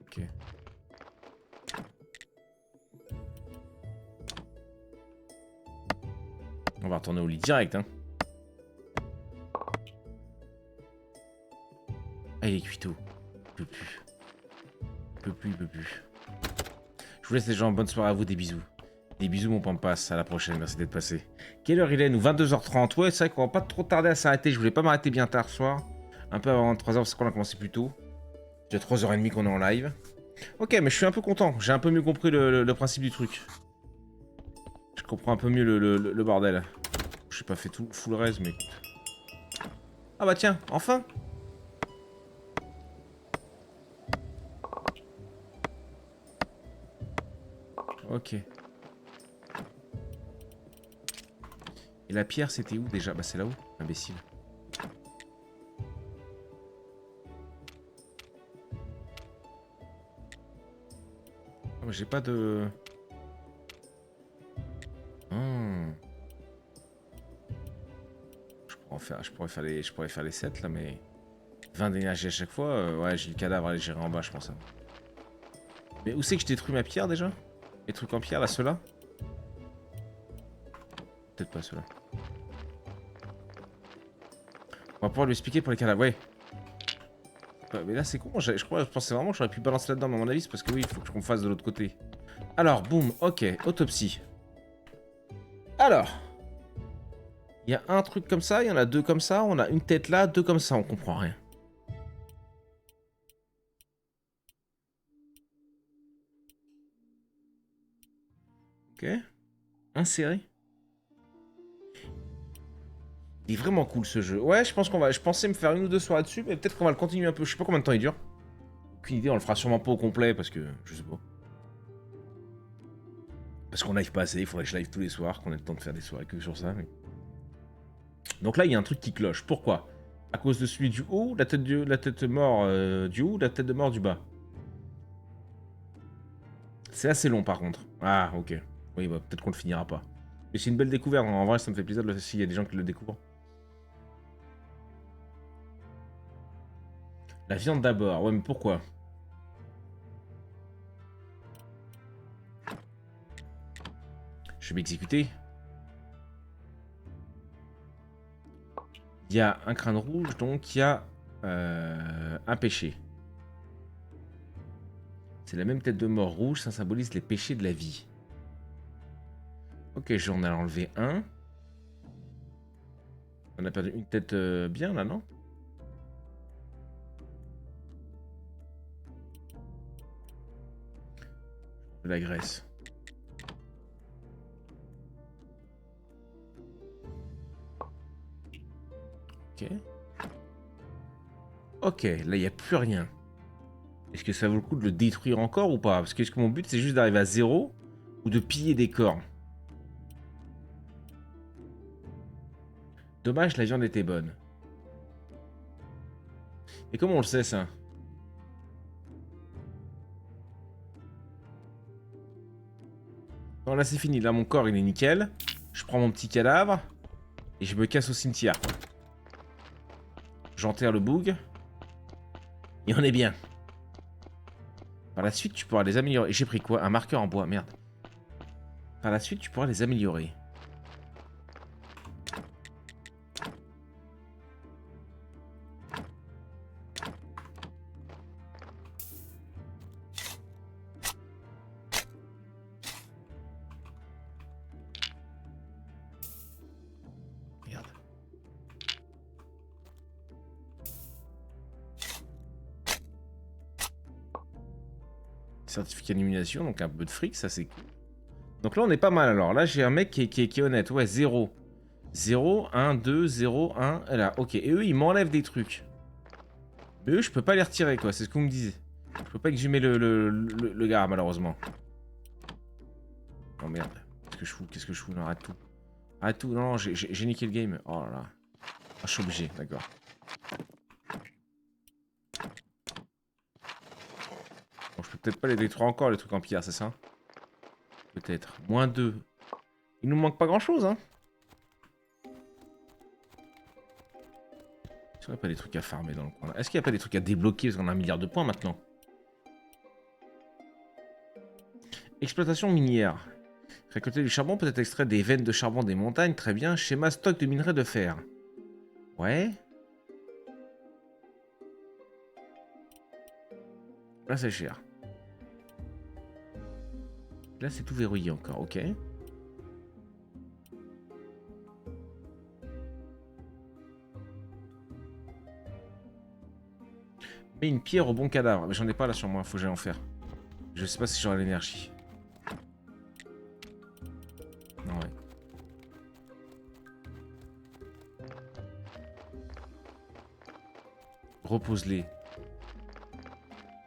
A: Ok. On va retourner au lit direct, hein. Ah, il est cuit tout. Il peut plus. Il peut plus, il peut plus. Je vous laisse les gens, bonne soirée à vous, des bisous. Des bisous mon Pampas, à la prochaine, merci d'être passé. Quelle heure il est nous? 22h30, ouais c'est vrai qu'on va pas trop tarder à s'arrêter, je voulais pas m'arrêter bien tard ce soir. Un peu avant 3h parce qu'on a commencé plus tôt. Déjà 3h30 qu'on est en live. Ok, mais je suis un peu content, j'ai un peu mieux compris le principe du truc. Je comprends un peu mieux le bordel. Je n'ai pas fait tout full res, mais... Ah bah tiens, enfin. Ok. Et la pierre, c'était où déjà? Bah c'est là-haut, imbécile. Oh, j'ai pas de... Hmm. Je pourrais faire les 7 là, mais... 20 d'énergie à chaque fois, ouais, j'ai le cadavre à aller gérer en bas, je pense. Hein. Mais où c'est que je détruis ma pierre déjà? Les trucs en pierre, là, ceux-là? Peut-être pas ceux-là. On va pouvoir lui expliquer pour les cadavres, ouais. Mais là, c'est con. Je pensais vraiment que j'aurais pu balancer là-dedans, mais à mon avis, c'est parce que oui, il faut qu'on fasse de l'autre côté. Alors, boum, ok, autopsie. Alors, il y a un truc comme ça, il y en a deux comme ça, on a une tête là, deux comme ça, on comprend rien. Ok. Inséré. Il est vraiment cool ce jeu. Ouais, je pense qu'on va. Je pensais me faire une ou deux soirées dessus, mais peut-être qu'on va le continuer un peu. Je sais pas combien de temps il dure. Aucune idée, on le fera sûrement pas au complet parce que. Je sais pas. Parce qu'on live pas assez, il faudrait que je live tous les soirs, qu'on ait le temps de faire des soirées que sur ça. Mais... Donc là, il y a un truc qui cloche. Pourquoi? À cause de celui du haut, la tête mort du haut, la tête de mort du bas. C'est assez long par contre. Ah, ok. Oui, bah, peut-être qu'on le finira pas. Mais c'est une belle découverte. En vrai, ça me fait plaisir de le... s'il y a des gens qui le découvrent. La viande d'abord. Ouais, mais pourquoi? Je vais m'exécuter. Il y a un crâne rouge, donc il y a un péché. C'est la même tête de mort rouge, ça symbolise les péchés de la vie. Ok, j'en ai enlevé un. On a perdu une tête bien là, non? De la graisse. Ok. Ok, là il n'y a plus rien. Est-ce que ça vaut le coup de le détruire encore ou pas? Parce que est-ce que mon but c'est juste d'arriver à 0 ou de piller des corps? Dommage, la viande était bonne. Et comment on le sait ça? Bon là c'est fini, là mon corps il est nickel. Je prends mon petit cadavre et je me casse au cimetière. J'enterre le boug. Et on est bien. Par la suite tu pourras les améliorer. Et j'ai pris quoi? Un marqueur en bois, merde. Par la suite tu pourras les améliorer. Merde. Certificat d'illumination, donc un peu de fric, ça c'est cool. Donc là on est pas mal alors. Là j'ai un mec qui est honnête. Ouais, 0. 0, 1, 2, 0, 1. Et là, ok. Et eux ils m'enlèvent des trucs. Mais eux je peux pas les retirer quoi, c'est ce qu'on me disait. Je peux pas exhumer le gars malheureusement. Oh merde. Qu'est-ce que je fous? Qu'est-ce que je fous? Non, arrête tout. Arrête tout. Non, non, j'ai niqué le game. Oh là là. Ah, je suis obligé, d'accord. Bon, je peux peut-être pas les détruire encore les trucs en pierre, c'est ça? Peut-être. Moins 2. Il nous manque pas grand chose, hein. Est-ce qu'il n'y a pas des trucs à farmer dans le coin là? Est-ce qu'il n'y a pas des trucs à débloquer parce qu'on a 1 milliard de points maintenant? Exploitation minière. Récolter du charbon peut être extrait des veines de charbon des montagnes. Très bien. Schéma stock de minerais de fer. Ouais. Là, c'est cher. Là, c'est tout verrouillé encore. Ok. Mais une pierre au bon cadavre. Mais j'en ai pas là sur moi. Faut que j'aille en faire. Je sais pas si j'aurai l'énergie. Non, ouais. Repose-les.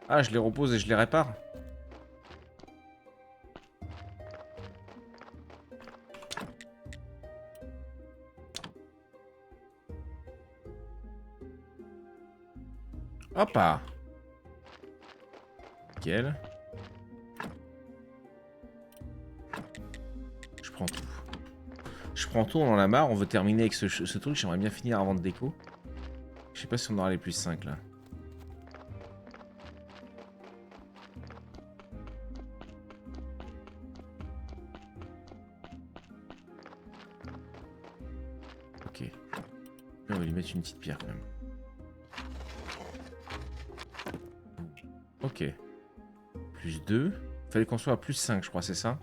A: Ah, je les repose et je les répare? Hop là. Nickel. Je prends tout. Je prends tout, on en a marre. On veut terminer avec ce truc. J'aimerais bien finir avant de déco. Je sais pas si on aura les plus 5 là. Ok. On va lui mettre une petite pierre quand même. Ok. Plus 2. Fallait qu'on soit à plus 5, je crois, c'est ça?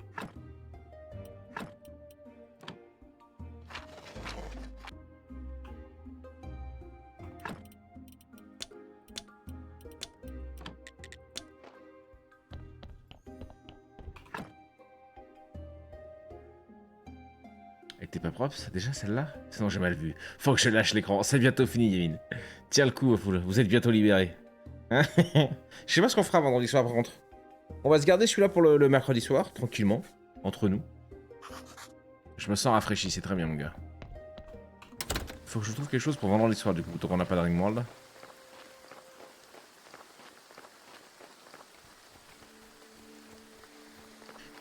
A: Elle était pas propre, ça, déjà celle-là? Sinon j'ai mal vu. Faut que je lâche l'écran. C'est bientôt fini, Yémine. Tiens le coup, Foul. Vous êtes bientôt libéré. Hein? Je sais pas ce qu'on fera vendredi soir par contre. On va se garder celui-là pour le mercredi soir, tranquillement, entre nous. Je me sens rafraîchi, c'est très bien mon gars. Faut que je trouve quelque chose pour vendredi soir du coup, tant qu'on n'a pas de Ringworld.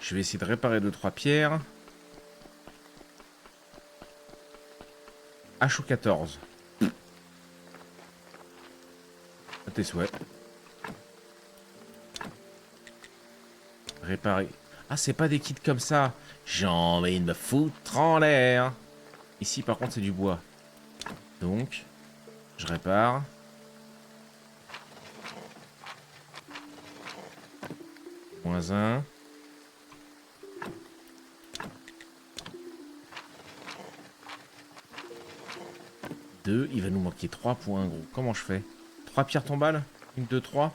A: Je vais essayer de réparer 2-3 pierres. H ou 14. À tes souhaits. Réparer. Ah, c'est pas des kits comme ça. J'ai envie de me foutre en l'air. Ici, par contre, c'est du bois. Donc, je répare. Moins 1. Il va nous manquer 3 points, gros. Comment je fais? 3 pierres tombales? 1, 2, 3.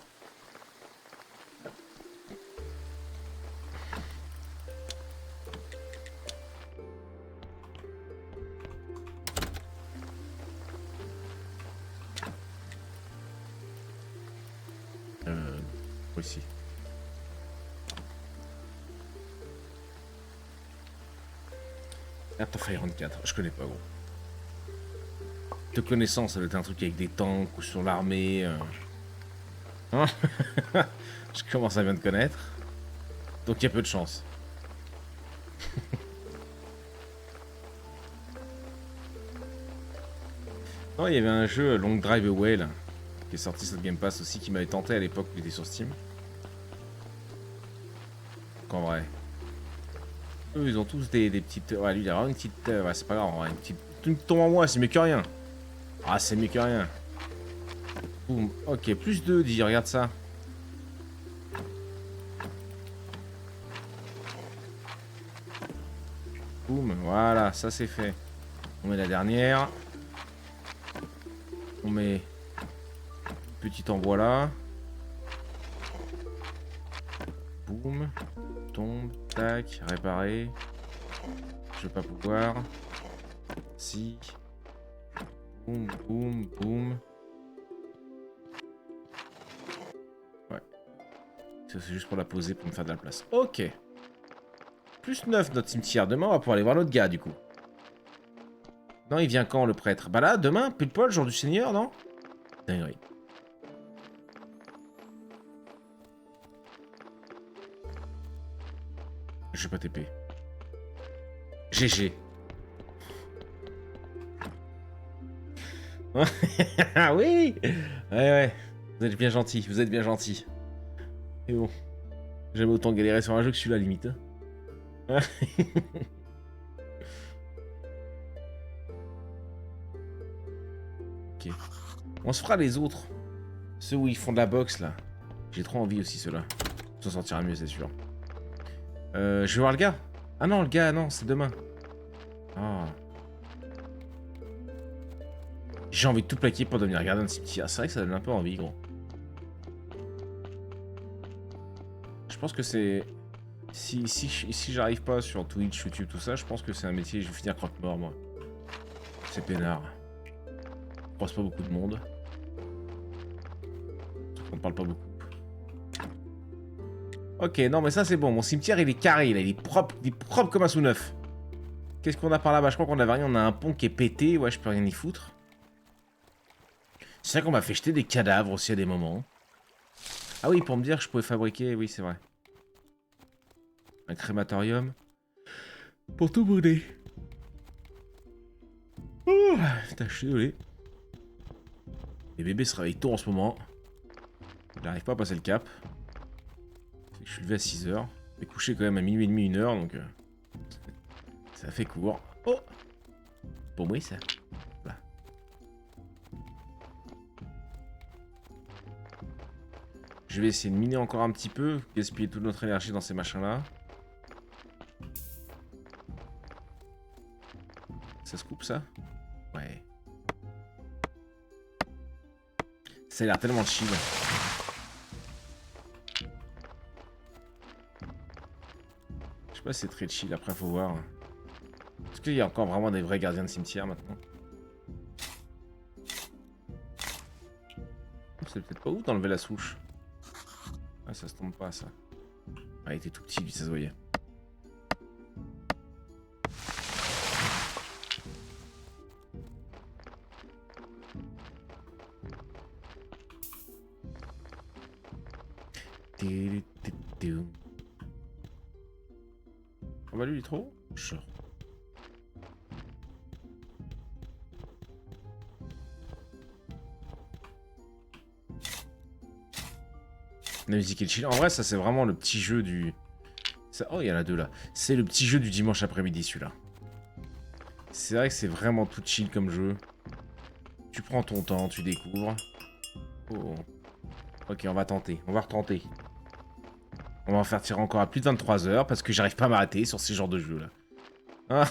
A: Aussi. Attends, Fire 4, je connais pas, gros. De connaissance, ça doit être un truc avec des tanks ou sur l'armée. Hein. Je commence à bien te connaître. Donc il y a peu de chance. Non, il y avait un jeu Long Drive Away là, qui est sorti sur le Game Pass aussi, qui m'avait tenté à l'époque où il était sur Steam. Donc en vrai. Eux, ils ont tous des petites. Ouais, lui, il a vraiment une petite. Ouais, c'est pas grave, une petite tombe en moi, c'est mieux que rien. Ah, c'est mieux que rien. Boum. Ok, plus 2, dit, regarde ça. Boum, voilà, ça c'est fait. On met la dernière. On met petit en bois là. Boum. Tombe, tac, réparer. Je vais pas pouvoir. Si. Boum, boum, boum. Ouais. Ça c'est juste pour la poser pour me faire de la place. Ok. Plus 9 notre cimetière. Demain on va pouvoir aller voir notre gars du coup. Non, il vient quand le prêtre? Bah là, demain, pile poil, jour du Seigneur, non? Dinguerie. Je vais pas TP. GG. Ah oui. Ouais. Vous êtes bien gentil, vous êtes bien gentil. Et bon. J'aime autant galérer sur un jeu que celui-là, limite. Ok. On se fera les autres. Ceux où ils font de la boxe, là. J'ai trop envie aussi, ceux-là. Ça sortira mieux, c'est sûr. Je vais voir le gars. Ah non, le gars, non, c'est demain. Ah. J'ai envie de tout plaquer pour devenir gardien de cimetière. C'est vrai que ça donne un peu envie, gros. Je pense que c'est... Si j'arrive pas sur Twitch, YouTube, tout ça, je pense que c'est un métier, je vais finir croque-mort, moi. C'est peinard. On croise pas beaucoup de monde. On parle pas beaucoup. Ok, non, mais ça, c'est bon. Mon cimetière, il est carré, là. Il est propre comme un sous-neuf. Qu'est-ce qu'on a par là-bas? Je crois qu'on avait rien. On a un pont qui est pété. Ouais, je peux rien y foutre. C'est vrai qu'on m'a fait jeter des cadavres aussi à des moments. Ah oui, pour me dire que je pouvais fabriquer... Oui, c'est vrai. Un crématorium. Pour tout brûler. Oh, putain, je suis désolé. Les bébés se réveillent tôt en ce moment. Il n'arrive pas à passer le cap. Je suis levé à 6h. Je vais coucher quand même à minuit et demi, 1h, donc... ça fait court. Oh! Pour moi, ça. Voilà. Je vais essayer de miner encore un petit peu, gaspiller toute notre énergie dans ces machins-là. Ça se coupe, ça? Ouais. Ça a l'air tellement chill. Je sais pas si c'est très chill, après faut voir. Est-ce qu'il y a encore vraiment des vrais gardiens de cimetière maintenant? C'est peut-être pas ouf d'enlever la souche. Ah, ça se tombe pas, ça. Ah, il était tout petit, lui, ça se voyait. On va lui, il est trop chaud. La musique est chill. En vrai, ça, c'est vraiment le petit jeu du... Ça... Oh, il y en a deux, là. C'est le petit jeu du dimanche après-midi, celui-là. C'est vrai que c'est vraiment tout chill comme jeu. Tu prends ton temps, tu découvres. Oh. Ok, on va tenter. On va retenter. On va en faire tirer encore à plus de 23 heures parce que j'arrive pas à m'arrêter sur ces genres de jeux, là. Ah.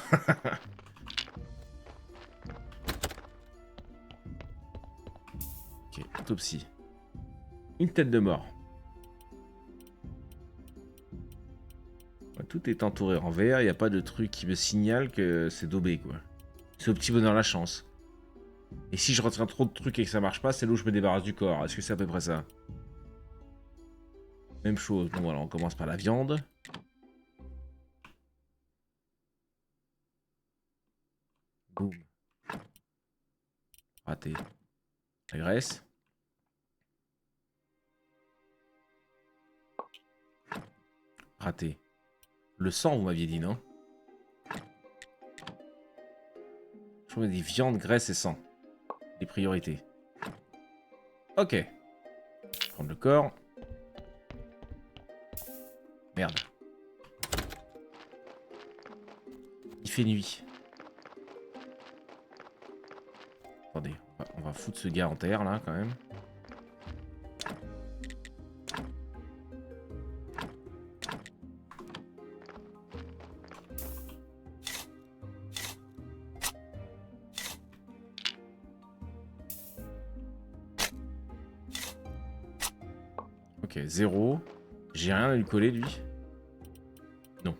A: Ok, autopsie. Une tête de mort. Tout est entouré en vert, il n'y a pas de truc qui me signale que c'est daubé, quoi. C'est au petit bonheur la chance. Et si je retiens trop de trucs et que ça marche pas, c'est là où je me débarrasse du corps. Est-ce que c'est à peu près ça? Même chose. Bon, voilà, on commence par la viande. Boum. Raté. La graisse. Raté. Le sang, vous m'aviez dit, non? Je trouve des viandes, graisse et sang. Les priorités. Ok. Prendre le corps. Merde. Il fait nuit. Attendez, on va foutre ce gars en terre, là, quand même. Ok, 0. J'ai rien à lui coller, lui. Non.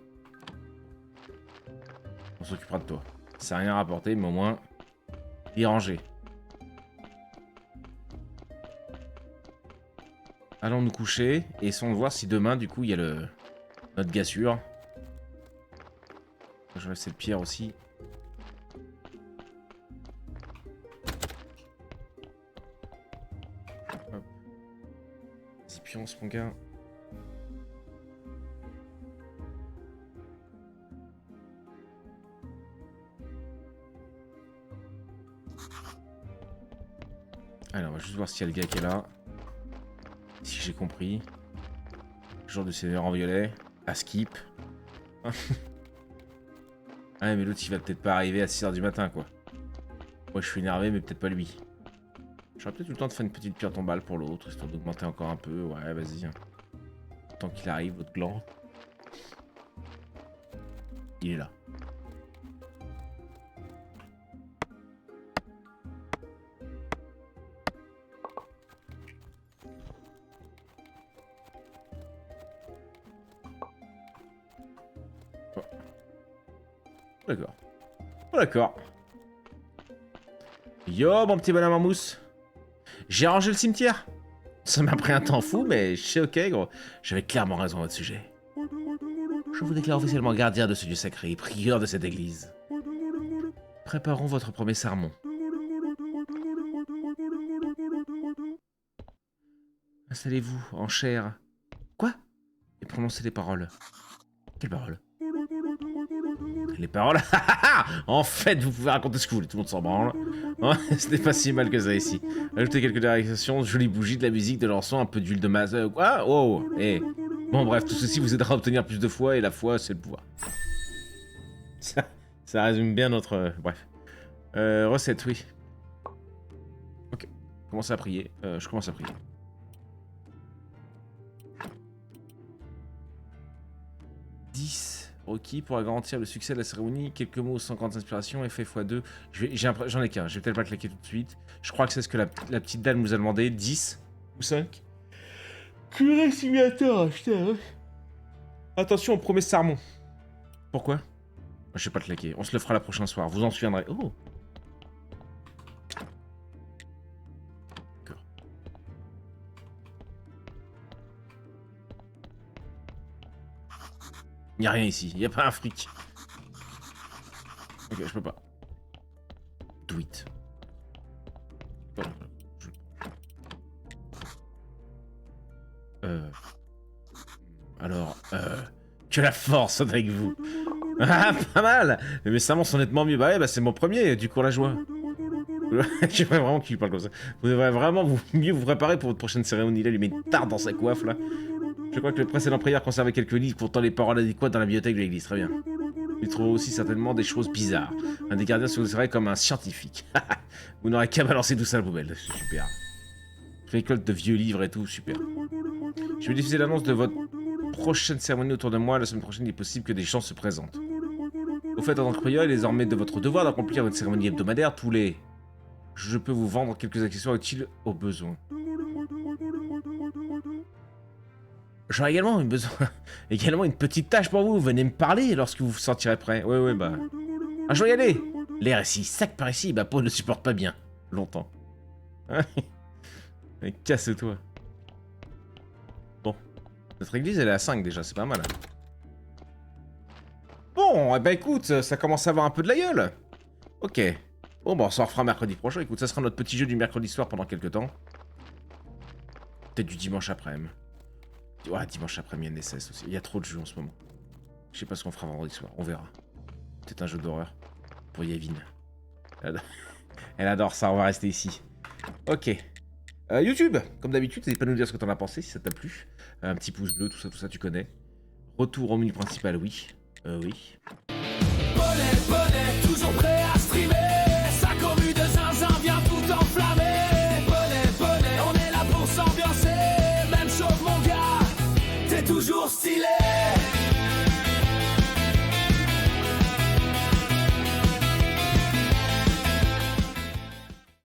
A: On s'occupera de toi. Ça n'a rien rapporté, mais au moins, il est rangé. Allons nous coucher et essayons de voir si demain, du coup, il y a notre gars sûr. Je vais laisser le pierre aussi. Hop. Vas-y, pionce, mon gars. Allez, on va juste voir s'il y a le gars qui est là. Si j'ai compris. Jour du seigneur en violet. À skip. Ah, mais l'autre, il va peut-être pas arriver à 6h du matin, quoi. Moi, je suis énervé, mais peut-être pas lui. J'aurais peut-être eu le temps de faire une petite pierre tombale pour l'autre, histoire d'augmenter encore un peu. Ouais, vas-y. Tant qu'il arrive, l'autre gland. Il est là. Oh. D'accord. Oh, d'accord. Yo, mon petit bonhomme en mousse. J'ai rangé le cimetière. Ça m'a pris un temps fou, mais je sais, ok, gros. J'avais clairement raison à votre sujet. Je vous déclare officiellement gardien de ce lieu sacré et prieur de cette église. Préparons votre premier sermon. Installez-vous en chair. Quoi? Et prononcez les paroles. Quelles paroles? Les paroles? En fait, vous pouvez raconter ce que vous voulez, tout le monde s'en branle. Ce n'est pas si mal que ça ici. Ajoutez quelques directions, jolies bougies, de la musique, de l'encens, un peu d'huile de masse. Quoi? Oh, eh. Bon, bref, tout ceci vous aidera à obtenir plus de foi, et la foi, c'est le pouvoir. Ça résume bien notre... bref. Recette, oui. Ok. Commencez à prier. Je commence à prier. 10 requis pour garantir le succès de la cérémonie. Quelques mots sans grande inspiration, effet x2. J'en ai qu'un, je vais peut-être pas claquer tout de suite. Je crois que c'est ce que la petite dame nous a demandé. 10 ou 5. Curé simulateur, putain. Attention au premier sermon. Pourquoi? Je vais pas te claquer, on se le fera la prochaine soir, vous en souviendrez. Oh. D'accord. Y a rien ici, y a pas un fric. Ok, je peux pas. Do it. Bon, Alors, que la force soit avec vous. Ah, pas mal. Mais ça m'en honnêtement mieux. Bah ouais, bah c'est mon premier, du coup la joie. J'aimerais vraiment qu'il parle comme ça. Vous devrez vraiment mieux vous préparer pour votre prochaine cérémonie. Là, lui met une tarte dans sa coiffe, là. Je crois que le précédent prière conservait quelques livres contenant les paroles adéquates dans la bibliothèque de l'église. Très bien. Il trouve aussi certainement des choses bizarres. Un des gardiens se considérait comme un scientifique. Vous n'aurez qu'à balancer tout ça à la poubelle. Super. Récolte de vieux livres et tout, super. Je vais diffuser l'annonce de votre prochaine cérémonie autour de moi. La semaine prochaine, il est possible que des gens se présentent. Au fait, en tant que prieur, il est désormais de votre devoir d'accomplir votre cérémonie hebdomadaire tous les... Je peux vous vendre quelques accessoires utiles au besoin. J'aurai également une petite tâche pour vous. Venez me parler lorsque vous vous sentirez prêt. Ouais, bah... Ah, je vais y aller. L'air ici, sac par ici, ma peau ne supporte pas bien. Longtemps. Mais casse-toi. Bon. Notre église, elle est à 5 déjà, c'est pas mal. Bon, eh ben écoute, ça commence à avoir un peu de la gueule. Ok. Bon, bah on s'en refera mercredi prochain. Écoute, ça sera notre petit jeu du mercredi soir pendant quelques temps. Peut-être du dimanche après-midi. Ouais, dimanche après-midi, NSS aussi. Il y a trop de jeux en ce moment. Je sais pas ce qu'on fera vendredi soir, on verra. Peut-être un jeu d'horreur. Pour Yavin. Elle adore ça, on va rester ici. Ok. YouTube, comme d'habitude, n'hésite pas à nous dire ce que t'en as pensé, si ça t'a plu. Un petit pouce bleu, tout ça, tu connais. Retour au menu principal, oui. Oui.
B: Bonnet, toujours prêt à streamer. Sa commu de zinzin vient tout enflammer. Bonnet, on est là pour s'ambiancer. Même chose mon gars, t'es toujours